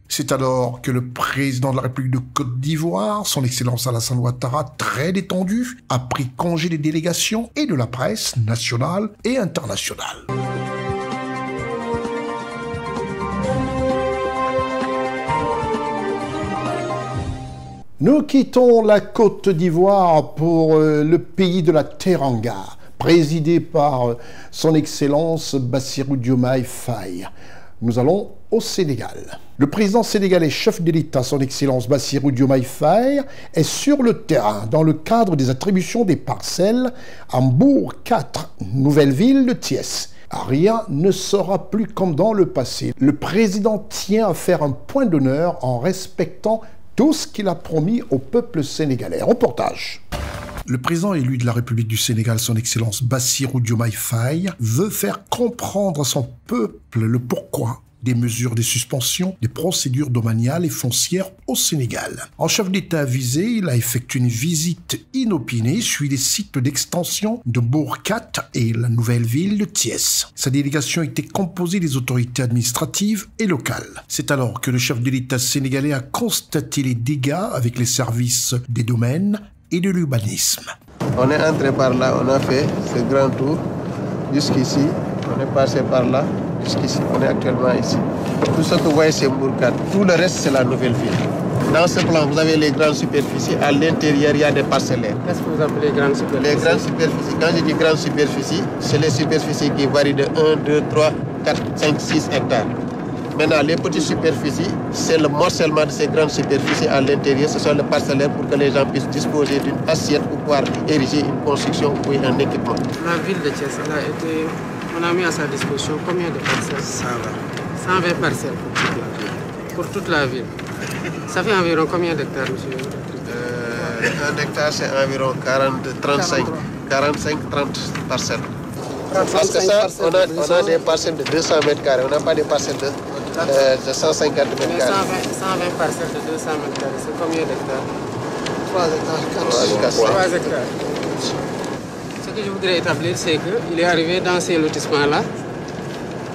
C'est alors que le président de la République de Côte d'Ivoire, son Excellence Alassane Ouattara, très détendu, a pris congé des délégations et de la presse nationale et internationale. Nous quittons la Côte d'Ivoire pour le pays de la Teranga, présidé par son Excellence Bassirou Diomaye Faye. Nous allons au Sénégal. Le président sénégalais, chef de l'État, son Excellence Bassirou Diomaye Faye, est sur le terrain dans le cadre des attributions des parcelles à Mbour 4, nouvelle ville de Thiès. Rien ne sera plus comme dans le passé. Le président tient à faire un point d'honneur en respectant tout ce qu'il a promis au peuple sénégalais. Reportage. Le président élu de la République du Sénégal, son Excellence Bassirou Diomaye Faye, veut faire comprendre à son peuple le pourquoi des mesures de suspension des procédures domaniales et foncières au Sénégal. En chef d'État avisé, il a effectué une visite inopinée sur les sites d'extension de Bourkat et la nouvelle ville de Thiès. Sa délégation était composée des autorités administratives et locales. C'est alors que le chef de l'État sénégalais a constaté les dégâts avec les services des domaines et de l'urbanisme. On est entré par là, on a fait ce grand tour jusqu'ici, on est passé par là jusqu'ici, on est actuellement ici. Tout ce que vous voyez c'est Bourkat, tout le reste c'est la nouvelle ville. Dans ce plan, vous avez les grandes superficies, à l'intérieur il y a des parcellaires. Qu'est-ce que vous appelez grandes superficies? Les grandes superficies, quand je dis grandes superficies, c'est les superficies qui varient de 1, 2, 3, 4, 5, 6 hectares. Maintenant, les petites superficies, c'est le morcellement de ces grandes superficies à l'intérieur. Ce sont les parcellaires pour que les gens puissent disposer d'une assiette pour pouvoir ériger une construction ou un équipement. La ville de Thiès, on a mis à sa disposition combien de parcelles? 120. 120 parcelles pour toute la ville. Ça fait environ combien d'hectares, monsieur? Un hectare, c'est environ 45-30 parcelles. Parce que ça, on a des parcelles de 200 mètres carrés, on n'a pas des parcelles de 150 mètres carrés. 120 parcelles de 200 mètres carrés, c'est combien d'hectares? 3 hectares. 3 hectares. Ce que je voudrais établir, c'est qu'il est arrivé dans ces lotissements-là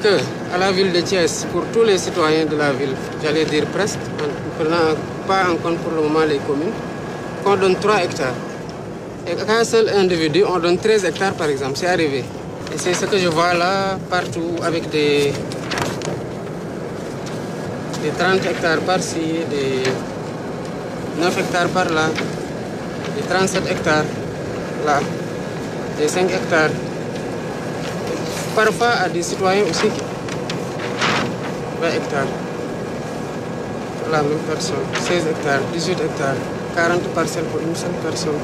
que, à la ville de Thiès, pour tous les citoyens de la ville, j'allais dire presque, en prenant pas en compte pour le moment les communes, qu'on donne 3 hectares. Et qu'à un seul individu, on donne 13 hectares par exemple, c'est arrivé. Et c'est ce que je vois là, partout, avec des 30 hectares par-ci, des 9 hectares par-là, des 37 hectares là, des 5 hectares. Parfois à des citoyens aussi, 20 hectares. Pour la même personne, 16 hectares, 18 hectares, 40 parcelles pour une seule personne.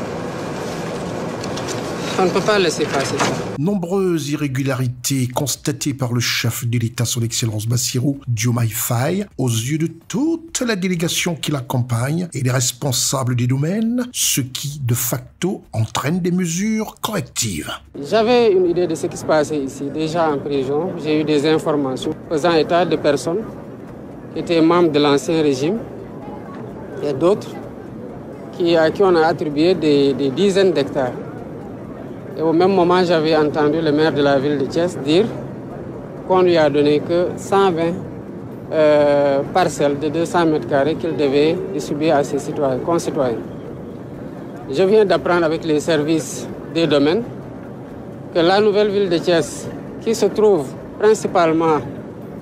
On ne peut pas laisser passer ça. Nombreuses irrégularités constatées par le chef de l'État, son Excellence Bassirou Diomaye Faye, aux yeux de toute la délégation qui l'accompagne et des responsables des domaines, ce qui, de facto, entraîne des mesures correctives. J'avais une idée de ce qui se passait ici. Déjà en prison, j'ai eu des informations faisant état de personnes qui étaient membres de l'ancien régime et d'autres à qui on a attribué des dizaines d'hectares. Et au même moment, j'avais entendu le maire de la ville de Thiès dire qu'on lui a donné que 120 parcelles de 200 mètres carrés qu'il devait distribuer à ses concitoyens. Je viens d'apprendre avec les services des domaines que la nouvelle ville de Thiès, qui se trouve principalement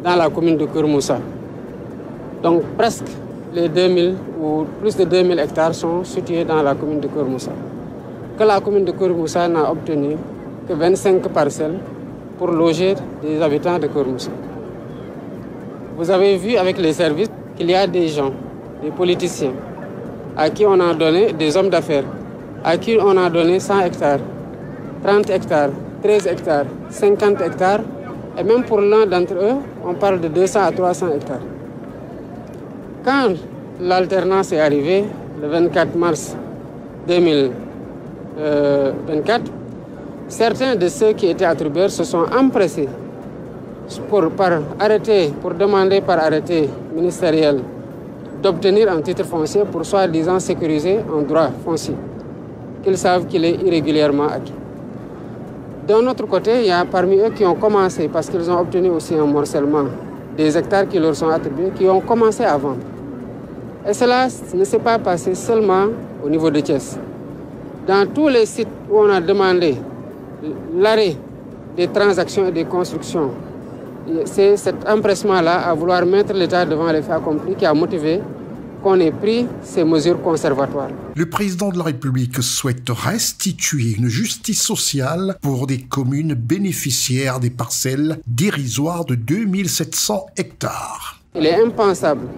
dans la commune de Keur-Moussa, donc presque les 2000 ou plus de 2000 hectares sont situés dans la commune de Keur-Moussa, que la commune de Keur-Moussa n'a obtenu que 25 parcelles pour loger des habitants de Keur-Moussa. Vous avez vu avec les services qu'il y a des gens, des politiciens, à qui on a donné, des hommes d'affaires, à qui on a donné 100 hectares, 30 hectares, 13 hectares, 50 hectares, et même pour l'un d'entre eux, on parle de 200 à 300 hectares. Quand l'alternance est arrivée, le 24 mars 2024, certains de ceux qui étaient attribués se sont empressés pour demander par arrêté ministériel d'obtenir un titre foncier pour soi-disant sécuriser un droit foncier qu'ils savent qu'il est irrégulièrement acquis. D'un autre côté, il y a parmi eux qui ont commencé, parce qu'ils ont obtenu aussi un morcellement des hectares qui leur sont attribués, qui ont commencé à vendre. Et cela ne s'est pas passé seulement au niveau de Thiès. Dans tous les sites où on a demandé l'arrêt des transactions et des constructions, c'est cet empressement-là à vouloir mettre l'État devant les faits accomplis qui a motivé qu'on ait pris ces mesures conservatoires. Le président de la République souhaite restituer une justice sociale pour des communes bénéficiaires des parcelles dérisoires de 2700 hectares. Il est impensable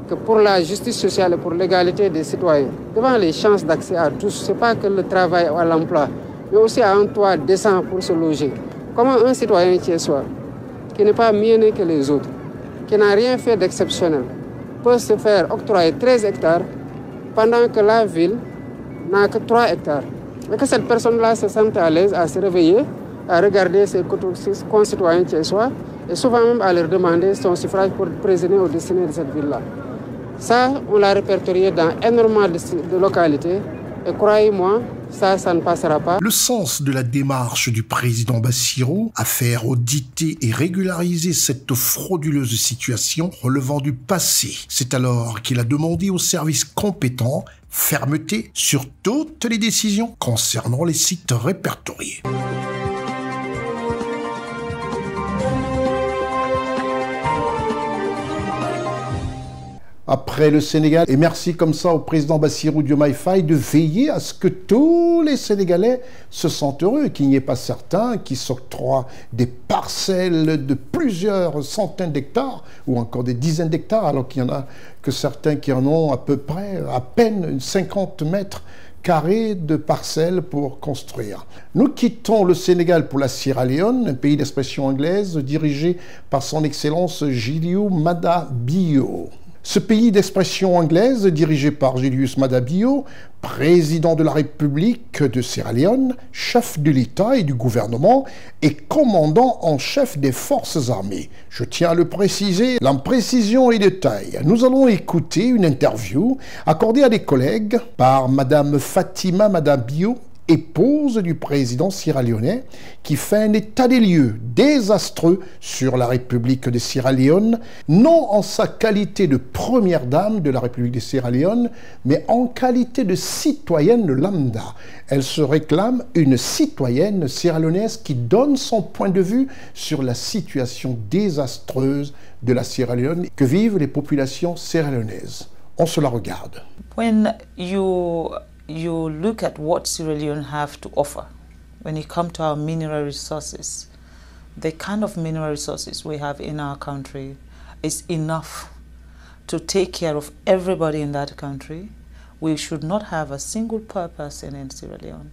que pour la justice sociale et pour l'égalité des citoyens, devant les chances d'accès à tous, ce n'est pas que le travail ou l'emploi, mais aussi à un toit décent pour se loger. Comment un citoyen qui n'est pas mieux né que les autres, qui n'a rien fait d'exceptionnel, peut se faire octroyer 13 hectares pendant que la ville n'a que 3 hectares. Et que cette personne-là se sente à l'aise à se réveiller, à regarder ses concitoyens thiessois et souvent même à leur demander son suffrage pour présider au destiné de cette ville-là. Ça, on l'a répertorié dans énormément de localités et croyez-moi, ça ne passera pas. Le sens de la démarche du président Bassirou à faire auditer et régulariser cette frauduleuse situation relevant du passé. C'est alors qu'il a demandé aux services compétents fermeté sur toutes les décisions concernant les sites répertoriés. Après le Sénégal, et merci comme ça au président Bassirou Diomaye Faye de veiller à ce que tous les Sénégalais se sentent heureux, qu'il n'y ait pas certains qui s'octroient des parcelles de plusieurs centaines d'hectares ou encore des dizaines d'hectares, alors qu'il y en a que certains qui en ont à peu près, à peine 50 mètres carrés de parcelles pour construire. Nous quittons le Sénégal pour la Sierra Leone, un pays d'expression anglaise dirigé par son Excellence Julius Maada Bio. Ce pays d'expression anglaise, dirigé par Julius Maada Bio, président de la République de Sierra Leone, chef de l'État et du gouvernement et commandant en chef des forces armées. Je tiens à le préciser, l'imprécision et détail. Nous allons écouter une interview accordée à des collègues par Madame Fatima Maada Bio, épouse du président sierra-léonais, qui fait un état des lieux désastreux sur la République de Sierra Leone, non en sa qualité de première dame de la République de Sierra Leone, mais en qualité de citoyenne lambda. Elle se réclame une citoyenne sierra-léonaise qui donne son point de vue sur la situation désastreuse de la Sierra Leone que vivent les populations sierra-léonaises. On se la regarde. When you look at what Sierra Leone have to offer when it comes to our mineral resources. The kind of mineral resources we have in our country is enough to take care of everybody in that country. We should not have a single poor person in Sierra Leone.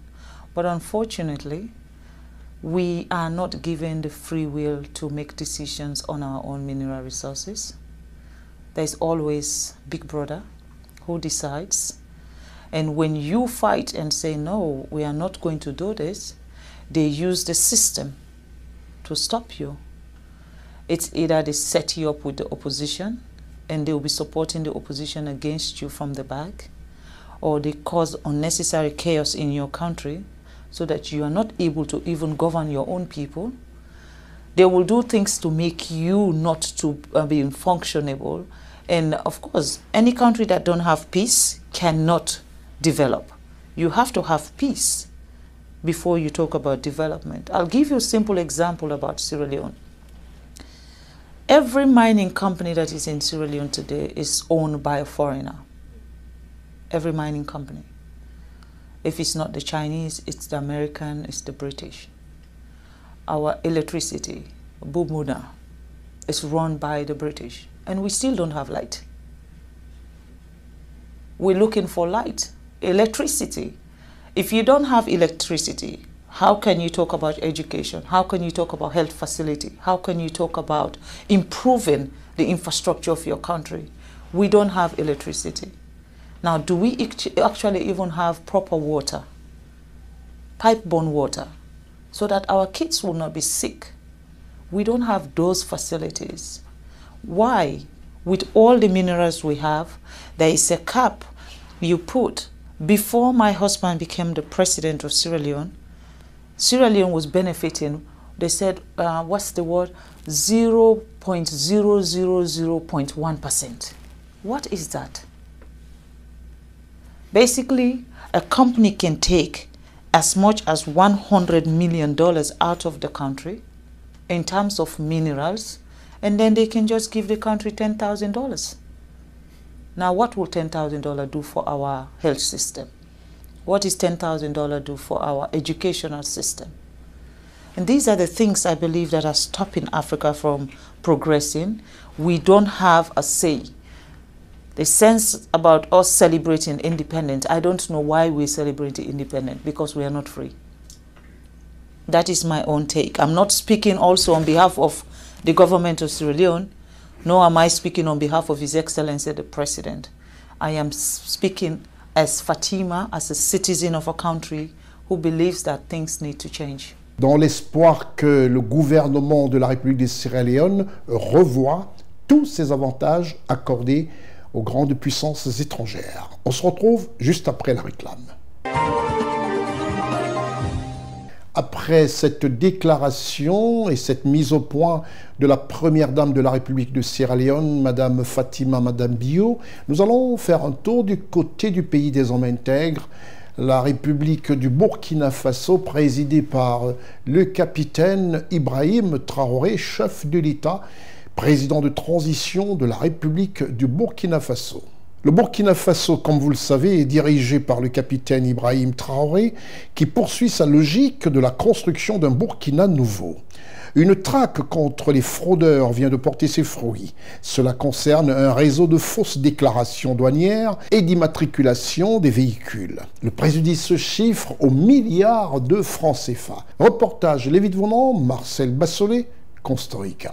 But unfortunately, we are not given the free will to make decisions on our own mineral resources. There's always Big Brother who decides. And when you fight and say, no, we are not going to do this, they use the system to stop you. It's either they set you up with the opposition and they will be supporting the opposition against you from the back, or they cause unnecessary chaos in your country so that you are not able to even govern your own people. They will do things to make you not to be functionable. And of course, any country that don't have peace cannot develop. You have to have peace before you talk about development. I'll give you a simple example about Sierra Leone. Every mining company that is in Sierra Leone today is owned by a foreigner. Every mining company. If it's not the Chinese, it's the American, it's the British. Our electricity, Bumuna, is run by the British, and we still don't have light. We're looking for light. Electricity. If you don't have electricity, how can you talk about education? How can you talk about health facility? How can you talk about improving the infrastructure of your country? We don't have electricity. Now, do we actually even have proper water, pipe-borne water, so that our kids will not be sick? We don't have those facilities. Why? With all the minerals we have, there is a cap you put. Before my husband became the president of Sierra Leone was benefiting, they said, what's the word? 0.000.1%. What is that? Basically, a company can take as much as $100 million out of the country in terms of minerals, and then they can just give the country $10,000. Now, what will $10,000 do for our health system? What is $10,000 do for our educational system? And these are the things I believe that are stopping Africa from progressing. We don't have a say. The sense about us celebrating independence, I don't know why we celebrate independence, because we are not free. That is my own take. I'm not speaking also on behalf of the government of Sierra Leone, nor am I speaking on behalf of His Excellency the President. I am speaking as Fatima, as a citizen of a country who believes that things need to change. dans l'espoir que le gouvernement de la République de Sierra Leone revoie tous ces avantages accordés aux grandes puissances étrangères. On se retrouve juste après la réclame. Après cette déclaration et cette mise au point de la première dame de la République de Sierra Leone, Madame Fatima Madame Bio, nous allons faire un tour du côté du pays des hommes intègres, la République du Burkina Faso, présidée par le capitaine Ibrahim Traoré, chef de l'État, président de transition de la République du Burkina Faso. Le Burkina Faso, comme vous le savez, est dirigé par le capitaine Ibrahim Traoré, qui poursuit sa logique de la construction d'un Burkina nouveau. Une traque contre les fraudeurs vient de porter ses fruits. Cela concerne un réseau de fausses déclarations douanières et d'immatriculation des véhicules. Le préjudice se chiffre aux milliards de francs CFA. Reportage Lévi Vonant, Marcel Bassolé, Costa Rica.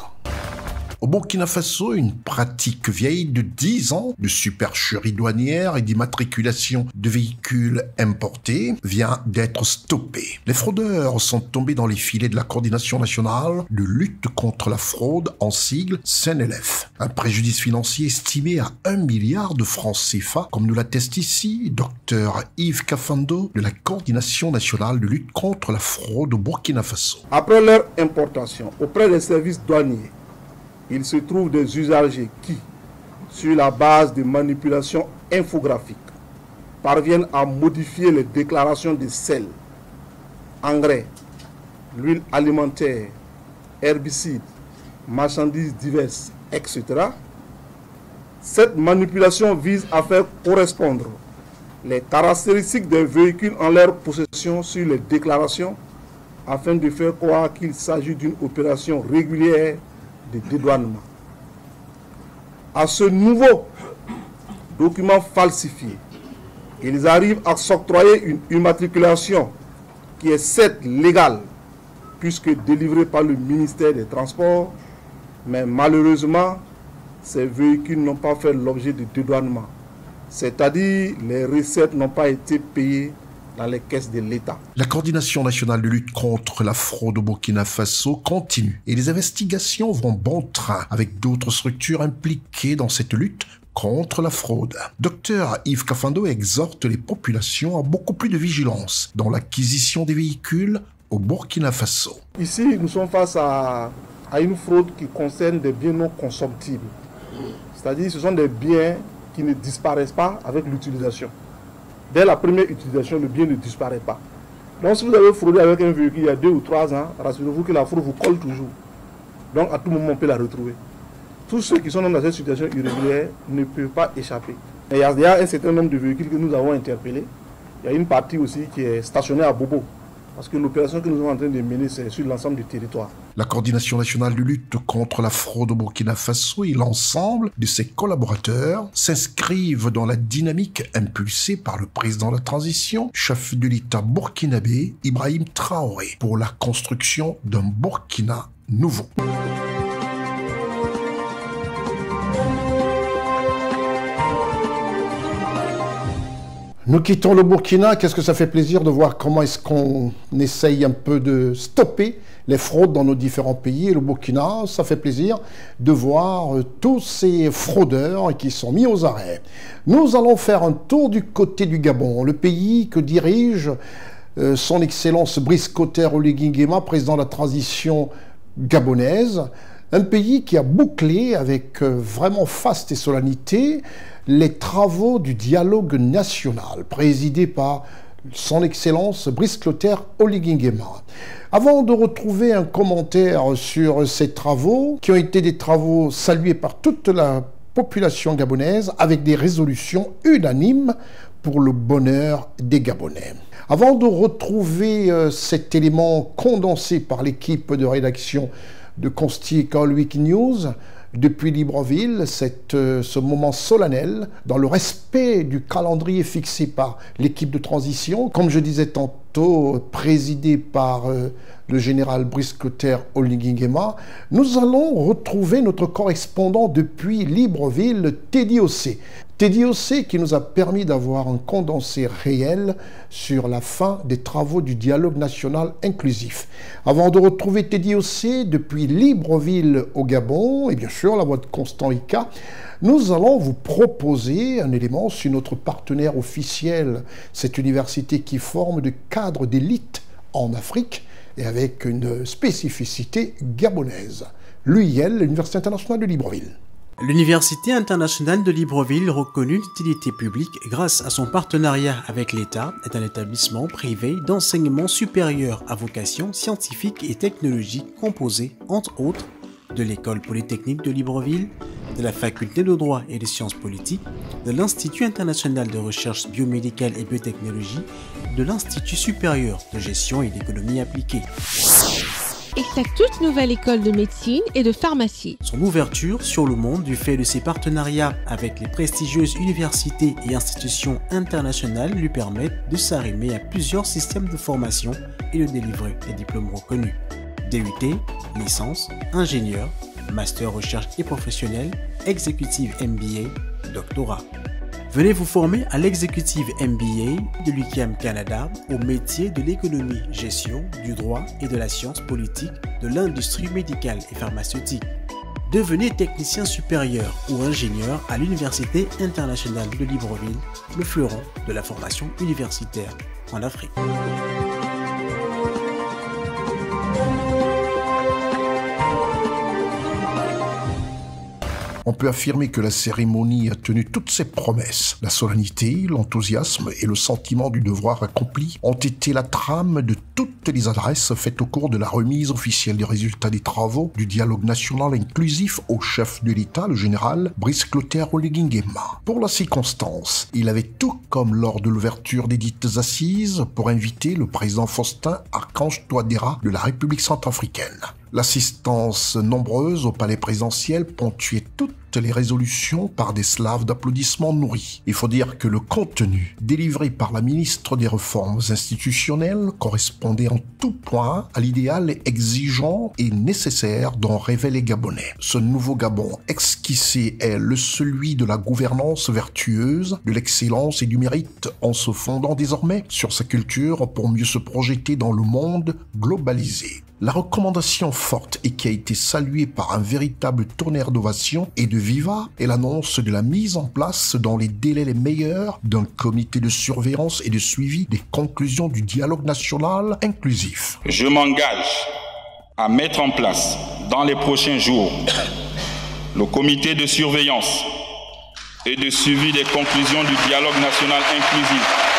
Au Burkina Faso, une pratique vieille de 10 ans de supercherie douanière et d'immatriculation de véhicules importés vient d'être stoppée. Les fraudeurs sont tombés dans les filets de la Coordination nationale de lutte contre la fraude, en sigle CNLF. Un préjudice financier estimé à 1 milliard de francs CFA, comme nous l'atteste ici Dr Yves Kafando de la Coordination nationale de lutte contre la fraude au Burkina Faso. Après leur importation auprès des services douaniers, il se trouve des usagers qui, sur la base de manipulations infographiques, parviennent à modifier les déclarations de sel, engrais, l'huile alimentaire, herbicides, marchandises diverses, etc. Cette manipulation vise à faire correspondre les caractéristiques des véhicules en leur possession sur les déclarations afin de faire croire qu'il s'agit d'une opération régulière de dédouanement. À ce nouveau document falsifié, ils arrivent à s'octroyer une immatriculation qui est certes légale puisque délivrée par le ministère des Transports, mais malheureusement, ces véhicules n'ont pas fait l'objet de dédouanement, c'est-à-dire les recettes n'ont pas été payées dans les caisses de l'État. La Coordination nationale de lutte contre la fraude au Burkina Faso continue et les investigations vont bon train avec d'autres structures impliquées dans cette lutte contre la fraude. Dr Yves Kafando exhorte les populations à beaucoup plus de vigilance dans l'acquisition des véhicules au Burkina Faso. Ici, nous sommes face à une fraude qui concerne des biens non consommables. C'est-à-dire ce sont des biens qui ne disparaissent pas avec l'utilisation. Dès la première utilisation, le bien ne disparaît pas. Donc si vous avez fraudé avec un véhicule il y a 2 ou 3 ans, rassurez-vous que la fraude vous colle toujours. Donc à tout moment, on peut la retrouver. Tous ceux qui sont dans cette situation irrégulière ne peuvent pas échapper. Et il y a un certain nombre de véhicules que nous avons interpellés. Il y a une partie aussi qui est stationnée à Bobo. Parce que l'opération que nous sommes en train de mener, c'est sur l'ensemble du territoire. La Coordination nationale de lutte contre la fraude au Burkina Faso et l'ensemble de ses collaborateurs s'inscrivent dans la dynamique impulsée par le président de la transition, chef de l'État burkinabé, Ibrahim Traoré, pour la construction d'un Burkina nouveau. Nous quittons le Burkina. Qu'est-ce que ça fait plaisir de voir comment est-ce qu'on essaye un peu de stopper les fraudes dans nos différents pays. Et le Burkina, ça fait plaisir de voir tous ces fraudeurs qui sont mis aux arrêts. Nous allons faire un tour du côté du Gabon, le pays que dirige son Excellence Brice Clotaire Oligui Nguema, président de la transition gabonaise. Un pays qui a bouclé avec vraiment faste et solennité les travaux du dialogue national, présidé par son Excellence Brice Clotaire Oligui Nguema. Avant de retrouver un commentaire sur ces travaux, qui ont été des travaux salués par toute la population gabonaise, avec des résolutions unanimes pour le bonheur des Gabonais. Avant de retrouver cet élément condensé par l'équipe de rédaction de Consti Week News, depuis Libreville, ce moment solennel, dans le respect du calendrier fixé par l'équipe de transition. Comme je disais tantôt, plateau présidé par le général Brice Clotaire Oligui-Nguema, nous allons retrouver notre correspondant depuis Libreville, Teddy Ossé. Teddy Ossé qui nous a permis d'avoir un condensé réel sur la fin des travaux du dialogue national inclusif. Avant de retrouver Teddy Ossé depuis Libreville au Gabon, et bien sûr la voix de Constant Ika, nous allons vous proposer un élément sur notre partenaire officiel, cette université qui forme de cadres d'élite en Afrique et avec une spécificité gabonaise. L'UIL, l'Université internationale de Libreville. L'Université internationale de Libreville, reconnue d'utilité publique grâce à son partenariat avec l'État, est un établissement privé d'enseignement supérieur à vocation scientifique et technologique composé, entre autres, de l'École polytechnique de Libreville, de la Faculté de droit et de sciences politiques, de l'Institut international de recherche biomédicale et biotechnologie, de l'Institut supérieur de gestion et d'économie appliquée. Et sa toute nouvelle école de médecine et de pharmacie. Son ouverture sur le monde du fait de ses partenariats avec les prestigieuses universités et institutions internationales lui permettent de s'arrimer à plusieurs systèmes de formation et de délivrer des diplômes reconnus. DUT, licence, ingénieur, master recherche et professionnel, exécutive MBA, doctorat. Venez vous former à l'exécutive MBA de l'UQAM Canada au métier de l'économie, gestion, du droit et de la science politique de l'industrie médicale et pharmaceutique. Devenez technicien supérieur ou ingénieur à l'Université internationale de Libreville, le fleuron de la formation universitaire en Afrique. On peut affirmer que la cérémonie a tenu toutes ses promesses. La solennité, l'enthousiasme et le sentiment du devoir accompli ont été la trame de toutes les adresses faites au cours de la remise officielle des résultats des travaux du dialogue national inclusif au chef de l'État, le général Brice Clotaire Oligui-Nguema. Pour la circonstance, il avait tout comme lors de l'ouverture des dites assises pour inviter le président Faustin Archange Touadéra de la République centrafricaine. L'assistance nombreuse au palais présidentiel ponctuait toutes les résolutions par des slaves d'applaudissements nourris. Il faut dire que le contenu délivré par la ministre des Réformes institutionnelles correspondait en tout point à l'idéal exigeant et nécessaire dont rêvaient les Gabonais. Ce nouveau Gabon esquissé est celui de la gouvernance vertueuse, de l'excellence et du mérite en se fondant désormais sur sa culture pour mieux se projeter dans le monde globalisé. La recommandation forte et qui a été saluée par un véritable tonnerre d'ovation et de viva est l'annonce de la mise en place dans les délais les meilleurs d'un comité de surveillance et de suivi des conclusions du dialogue national inclusif. Je m'engage à mettre en place dans les prochains jours le comité de surveillance et de suivi des conclusions du dialogue national inclusif.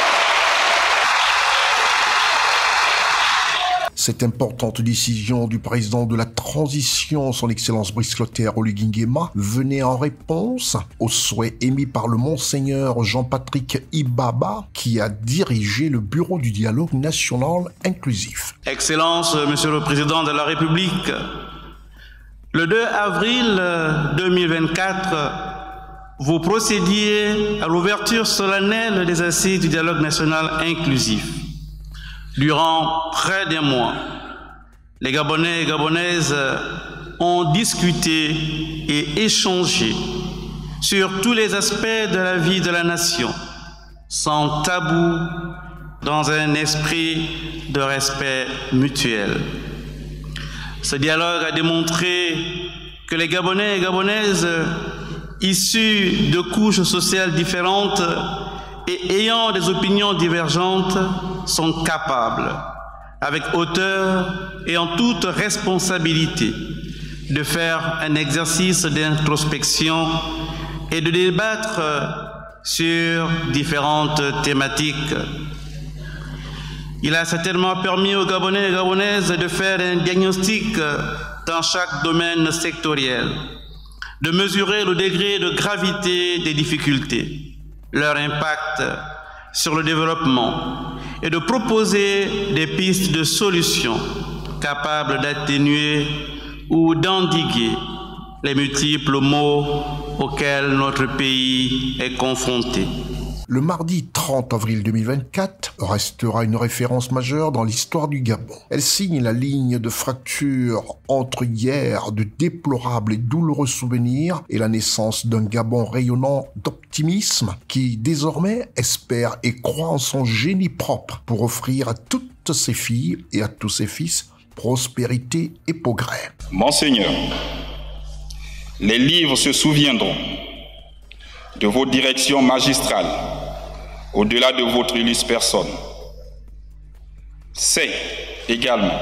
Cette importante décision du président de la transition, son Excellence Brice Clotaire Oligui-Nguema, venait en réponse au souhait émis par le Monseigneur Jean-Patrick Ibaba, qui a dirigé le bureau du dialogue national inclusif. Excellence, Monsieur le Président de la République, le 2 avril 2024, vous procédiez à l'ouverture solennelle des assises du dialogue national inclusif. Durant près d'un mois, les Gabonais et Gabonaises ont discuté et échangé sur tous les aspects de la vie de la nation, sans tabou, dans un esprit de respect mutuel. Ce dialogue a démontré que les Gabonais et Gabonaises, issus de couches sociales différentes et ayant des opinions divergentes, sont capables, avec hauteur et en toute responsabilité, de faire un exercice d'introspection et de débattre sur différentes thématiques. Il a certainement permis aux Gabonais et Gabonaises de faire un diagnostic dans chaque domaine sectoriel, de mesurer le degré de gravité des difficultés, leur impact sur le développement et de proposer des pistes de solutions capables d'atténuer ou d'endiguer les multiples maux auxquels notre pays est confronté. Le mardi 30 avril 2024 restera une référence majeure dans l'histoire du Gabon. Elle signe la ligne de fracture entre hier de déplorables et douloureux souvenirs et la naissance d'un Gabon rayonnant d'optimisme qui désormais espère et croit en son génie propre pour offrir à toutes ses filles et à tous ses fils prospérité et progrès. Monseigneur, les livres se souviendront de vos directions magistrales au-delà de votre illustre personne. C'est également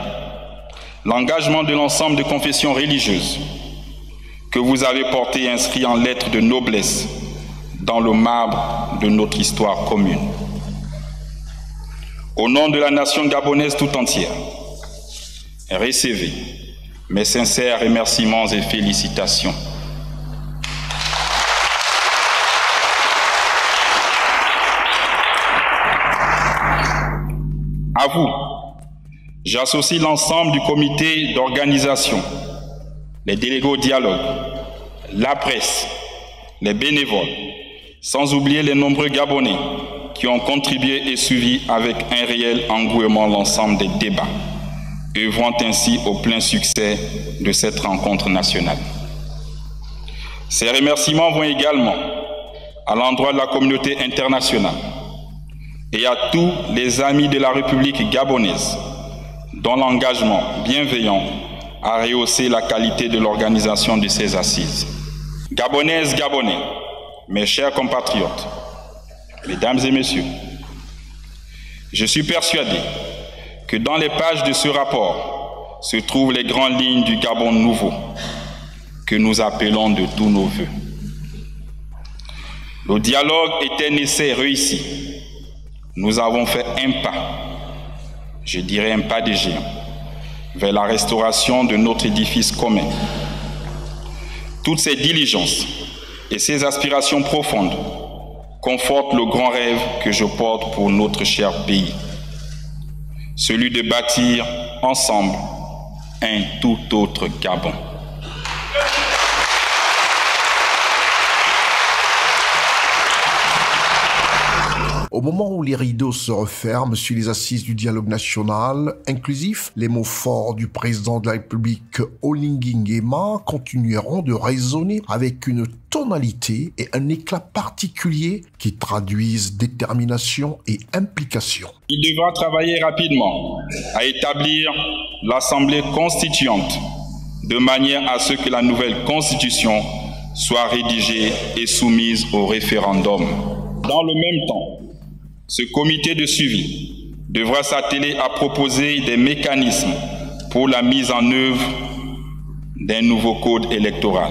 l'engagement de l'ensemble des confessions religieuses que vous avez porté et inscrit en lettres de noblesse dans le marbre de notre histoire commune. Au nom de la nation gabonaise tout entière, recevez mes sincères remerciements et félicitations. À vous, j'associe l'ensemble du comité d'organisation, les délégués au dialogue, la presse, les bénévoles, sans oublier les nombreux Gabonais qui ont contribué et suivi avec un réel engouement l'ensemble des débats, œuvrant ainsi au plein succès de cette rencontre nationale. Ces remerciements vont également à l'endroit de la communauté internationale et à tous les amis de la République gabonaise, dont l'engagement bienveillant a rehaussé la qualité de l'organisation de ces assises. Gabonaises, Gabonais, mes chers compatriotes, mesdames et messieurs, je suis persuadé que dans les pages de ce rapport se trouvent les grandes lignes du Gabon nouveau, que nous appelons de tous nos voeux. Le dialogue est un essai réussi. Nous avons fait un pas, je dirais un pas de géant, vers la restauration de notre édifice commun. Toutes ces diligences et ces aspirations profondes confortent le grand rêve que je porte pour notre cher pays, celui de bâtir ensemble un tout autre Gabon. Au moment où les rideaux se referment sur les assises du dialogue national inclusif, les mots forts du président de la République Oligui Nguema continueront de résonner avec une tonalité et un éclat particulier qui traduisent détermination et implication. Il devra travailler rapidement à établir l'Assemblée constituante de manière à ce que la nouvelle constitution soit rédigée et soumise au référendum. Dans le même temps, ce comité de suivi devra s'atteler à proposer des mécanismes pour la mise en œuvre d'un nouveau code électoral,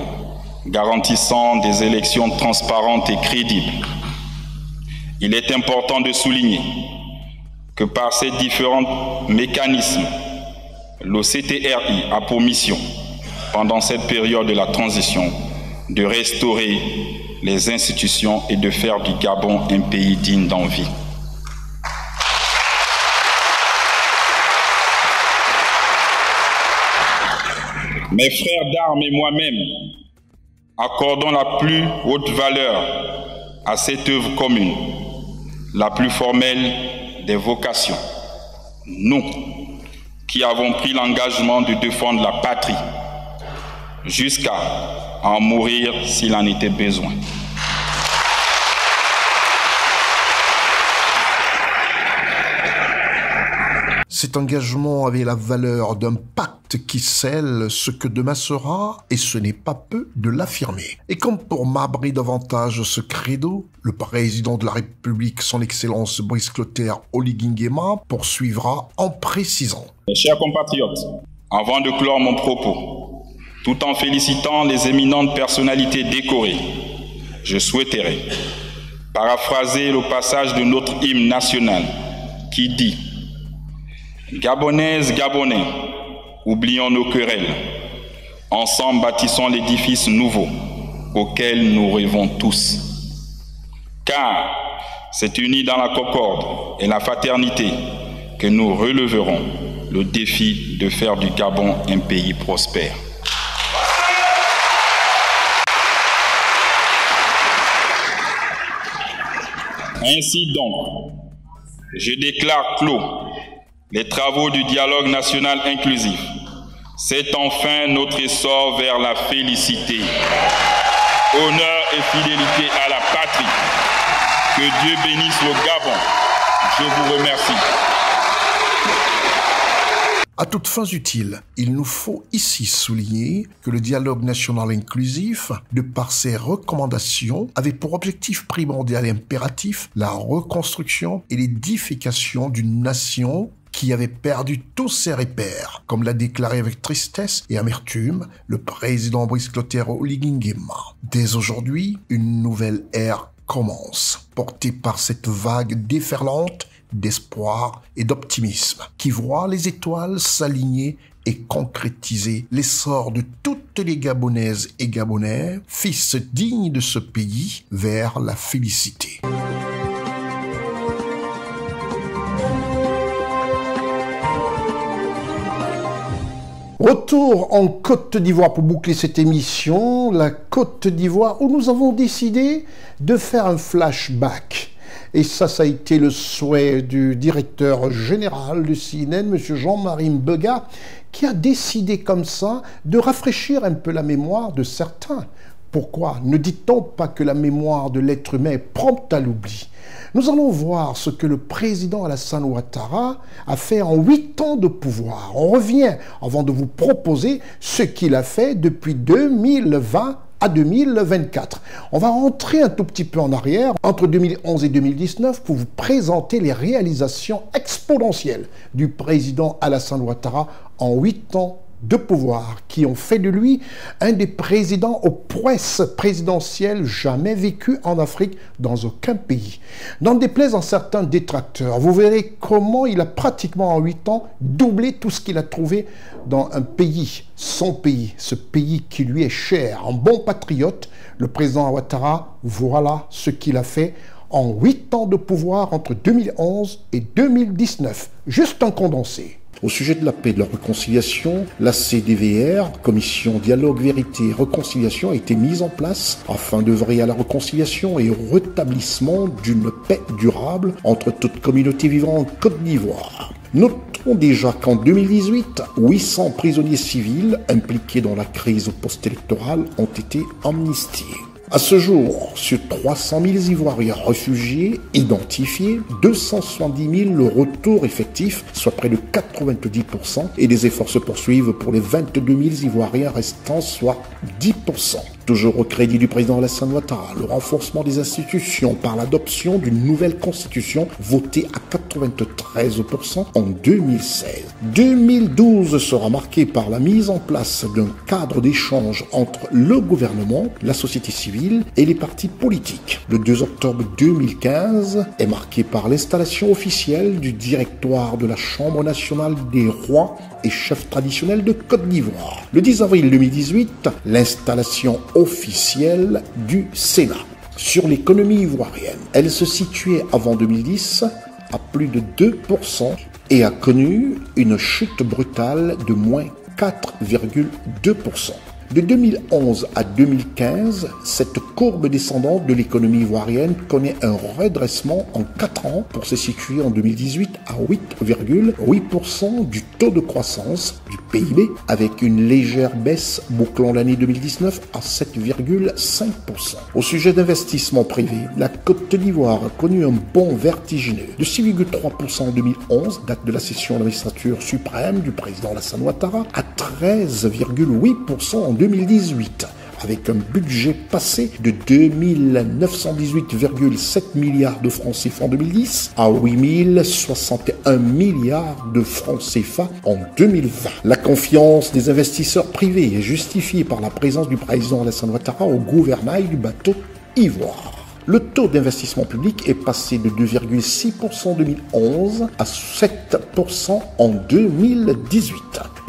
garantissant des élections transparentes et crédibles. Il est important de souligner que par ces différents mécanismes, le CTRI a pour mission, pendant cette période de la transition, de restaurer les institutions et de faire du Gabon un pays digne d'envie. Mes frères d'armes et moi-même accordons la plus haute valeur à cette œuvre commune, la plus formelle des vocations. Nous, qui avons pris l'engagement de défendre la patrie, jusqu'à en mourir s'il en était besoin. Cet engagement avait la valeur d'un pacte qui scelle ce que demain sera, et ce n'est pas peu de l'affirmer. Et comme pour marbrer davantage ce credo, le président de la République, son Excellence Brice Clotaire Oligui Nguema, poursuivra en précisant. Mes chers compatriotes, avant de clore mon propos, tout en félicitant les éminentes personnalités décorées, je souhaiterais paraphraser le passage de notre hymne national qui dit: Gabonaises, Gabonais, oublions nos querelles. Ensemble bâtissons l'édifice nouveau auquel nous rêvons tous. Car c'est unis dans la concorde et la fraternité que nous releverons le défi de faire du Gabon un pays prospère. Ainsi donc, je déclare clos les travaux du dialogue national inclusif. C'est enfin notre essor vers la félicité. Honneur et fidélité à la patrie. Que Dieu bénisse le Gabon. Je vous remercie. À toutes fins utiles, il nous faut ici souligner que le dialogue national inclusif, de par ses recommandations, avait pour objectif primordial et impératif la reconstruction et l'édification d'une nation qui avait perdu tous ses repères, comme l'a déclaré avec tristesse et amertume le président Brice Clotaire Oligui Nguema. Dès aujourd'hui, une nouvelle ère commence, portée par cette vague déferlante d'espoir et d'optimisme, qui voit les étoiles s'aligner et concrétiser l'essor de toutes les Gabonaises et Gabonais, fils dignes de ce pays, vers la félicité. Retour en Côte d'Ivoire pour boucler cette émission, la Côte d'Ivoire où nous avons décidé de faire un flashback. Et ça a été le souhait du directeur général du CNN, M. Jean-Marie Mbega, qui a décidé comme ça de rafraîchir un peu la mémoire de certains. Pourquoi ne dit-on pas que la mémoire de l'être humain est prompte à l'oubli? Nous allons voir ce que le président Alassane Ouattara a fait en 8 ans de pouvoir. On revient avant de vous proposer ce qu'il a fait depuis 2020 à 2024. On va rentrer un tout petit peu en arrière, entre 2011 et 2019, pour vous présenter les réalisations exponentielles du président Alassane Ouattara en 8 ans de pouvoir, qui ont fait de lui un des présidents aux prouesses présidentielles jamais vécues en Afrique dans aucun pays. N'en déplaise en certains détracteurs, vous verrez comment il a pratiquement en 8 ans doublé tout ce qu'il a trouvé dans un pays, son pays, ce pays qui lui est cher. En bon patriote, le président Ouattara, voilà ce qu'il a fait en 8 ans de pouvoir entre 2011 et 2019. Juste un condensé. Au sujet de la paix et de la réconciliation, la CDVR, Commission Dialogue, Vérité et Réconciliation, a été mise en place afin d'œuvrer à la réconciliation et au rétablissement d'une paix durable entre toutes communautés vivant en Côte d'Ivoire. Notons déjà qu'en 2018, 800 prisonniers civils impliqués dans la crise post-électorale ont été amnistiés. À ce jour, sur 300 000 Ivoiriens réfugiés identifiés, 270 000 le retour effectif, soit près de 90%, et des efforts se poursuivent pour les 22 000 Ivoiriens restants, soit 10%. Toujours au crédit du président Alassane Ouattara, le renforcement des institutions par l'adoption d'une nouvelle constitution votée à 93% en 2016. 2012 sera marqué par la mise en place d'un cadre d'échange entre le gouvernement, la société civile et les partis politiques. Le 2 octobre 2015 est marqué par l'installation officielle du directoire de la Chambre nationale des rois et chefs traditionnels de Côte d'Ivoire. Le 10 avril 2018, l'installation officielle du Sénat. Sur l'économie ivoirienne, elle se situait avant 2010 à plus de 2% et a connu une chute brutale de moins 4,2%. De 2011 à 2015, cette courbe descendante de l'économie ivoirienne connaît un redressement en 4 ans pour se situer en 2018 à 8,8% du taux de croissance du PIB, avec une légère baisse bouclant l'année 2019 à 7,5%. Au sujet d'investissement privé, la Côte d'Ivoire a connu un bond vertigineux de 6,3% en 2011, date de la session de la magistrature suprême du président Alassane Ouattara, à 13,8% en 2018, avec un budget passé de 2 918,7 milliards de francs CFA en 2010 à 8 061 milliards de francs CFA en 2020. La confiance des investisseurs privés est justifiée par la présence du président Alassane Ouattara au gouvernail du bateau Ivoire. Le taux d'investissement public est passé de 2,6% en 2011 à 7% en 2018.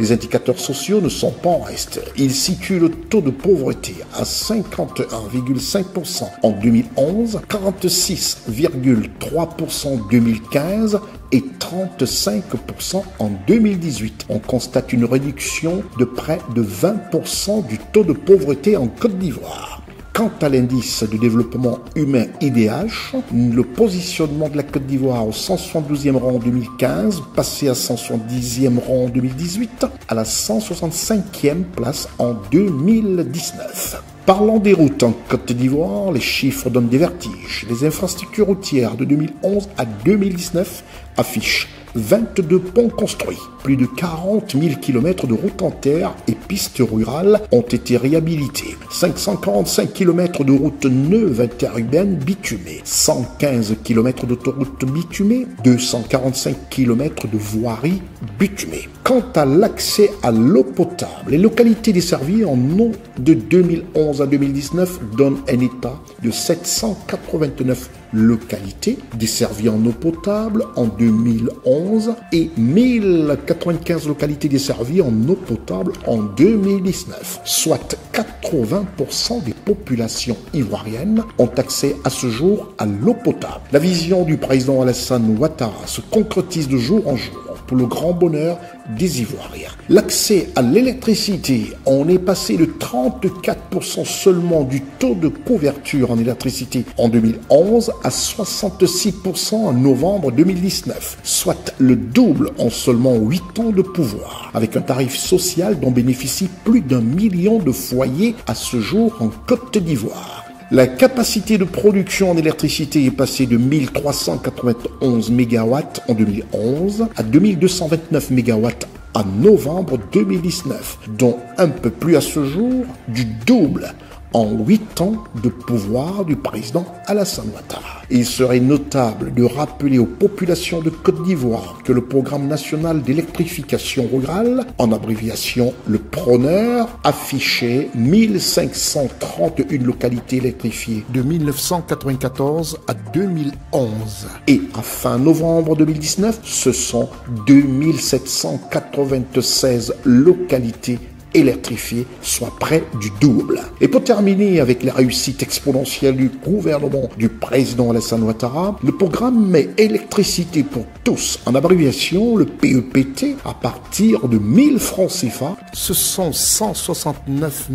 Les indicateurs sociaux ne sont pas en reste. Ils situent le taux de pauvreté à 51,5% en 2011, 46,3% en 2015 et 35% en 2018. On constate une réduction de près de 20% du taux de pauvreté en Côte d'Ivoire. Quant à l'indice de développement humain IDH, le positionnement de la Côte d'Ivoire au 172e rang en 2015, passé à 170e rang en 2018, à la 165e place en 2019. Parlant des routes en Côte d'Ivoire, les chiffres donnent des vertiges. Les infrastructures routières de 2011 à 2019 affichent 22 ponts construits, plus de 40 000 km de routes en terre et pistes rurales ont été réhabilitées, 545 km de routes neuves interurbaines bitumées, 115 km d'autoroutes bitumées, 245 km de voiries bitumées. Quant à l'accès à l'eau potable, les localités desservies en eau de 2011 à 2019 donnent un état de 789 localités desservies en eau potable en 2011 et 1095 localités desservies en eau potable en 2019, soit 80% des populations ivoiriennes ont accès à ce jour à l'eau potable. La vision du président Alassane Ouattara se concrétise de jour en jour pour le grand bonheur des Ivoiriens. L'accès à l'électricité, on est passé de 34% seulement du taux de couverture en électricité en 2011 à 66% en novembre 2019, soit le double en seulement 8 ans de pouvoir, avec un tarif social dont bénéficient plus d'1 million de foyers à ce jour en Côte d'Ivoire. La capacité de production en électricité est passée de 1391 MW en 2011 à 2229 MW en novembre 2019, dont un peu plus à ce jour du double en 8 ans de pouvoir du président Alassane Ouattara. Il serait notable de rappeler aux populations de Côte d'Ivoire que le programme national d'électrification rurale, en abréviation le PRONER, affichait 1531 localités électrifiées de 1994 à 2011. Et à fin novembre 2019, ce sont 2796 localités électrifiées, soit près du double. Et pour terminer avec la réussite exponentielle du gouvernement du président Alassane Ouattara, le programme électricité pour tous, en abréviation le PEPT, à partir de 1000 francs CFA, ce sont 169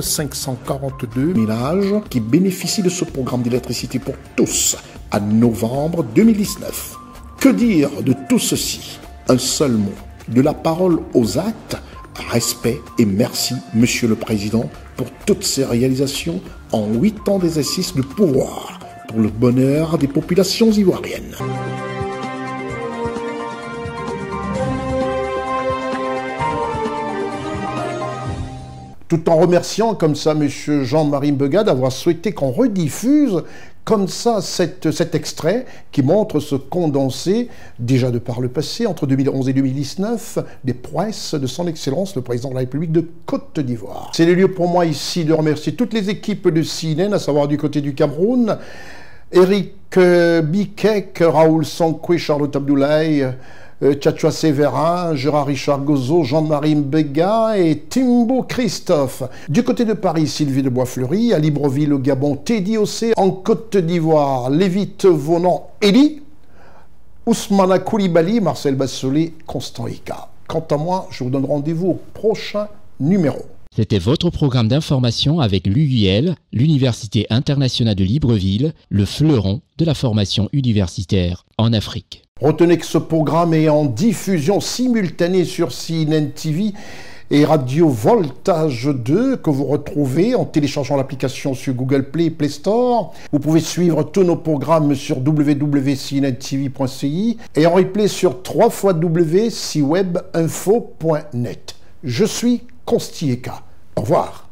542 ménages qui bénéficient de ce programme d'électricité pour tous à novembre 2019. Que dire de tout ceci? Un seul mot, de la parole aux actes. Respect et merci, Monsieur le Président, pour toutes ces réalisations en 8 ans d'exercice de pouvoir pour le bonheur des populations ivoiriennes. Tout en remerciant comme ça M. Jean-Marie Mbega d'avoir souhaité qu'on rediffuse comme ça cet extrait qui montre ce condensé, déjà de par le passé, entre 2011 et 2019, des prouesses de son Excellence, le Président de la République de Côte d'Ivoire. C'est le lieu pour moi ici de remercier toutes les équipes de CNN, à savoir du côté du Cameroun, Eric Bikek, Raoul Sankoué, Charlotte Abdoulaye, Tchatchoua Séverin, Gérard Richard Gozo, Jean-Marie Mbega et Timbo Christophe. Du côté de Paris, Sylvie de Boisfleury, à Libreville au Gabon, Teddy Ossé, en Côte d'Ivoire, Lévite Vonan, Elie, Ousmana Koulibaly, Marcel Bassolé, Constant Ika. Quant à moi, je vous donne rendez-vous au prochain numéro. C'était votre programme d'information avec l'UIL, l'Université internationale de Libreville, le fleuron de la formation universitaire en Afrique. Retenez que ce programme est en diffusion simultanée sur CNN TV et Radio Voltage 2 que vous retrouvez en téléchargeant l'application sur Google Play et Play Store. Vous pouvez suivre tous nos programmes sur www.cnntv.ci et en replay sur www.ciwebinfo.net. Je suis Constieka. Au revoir.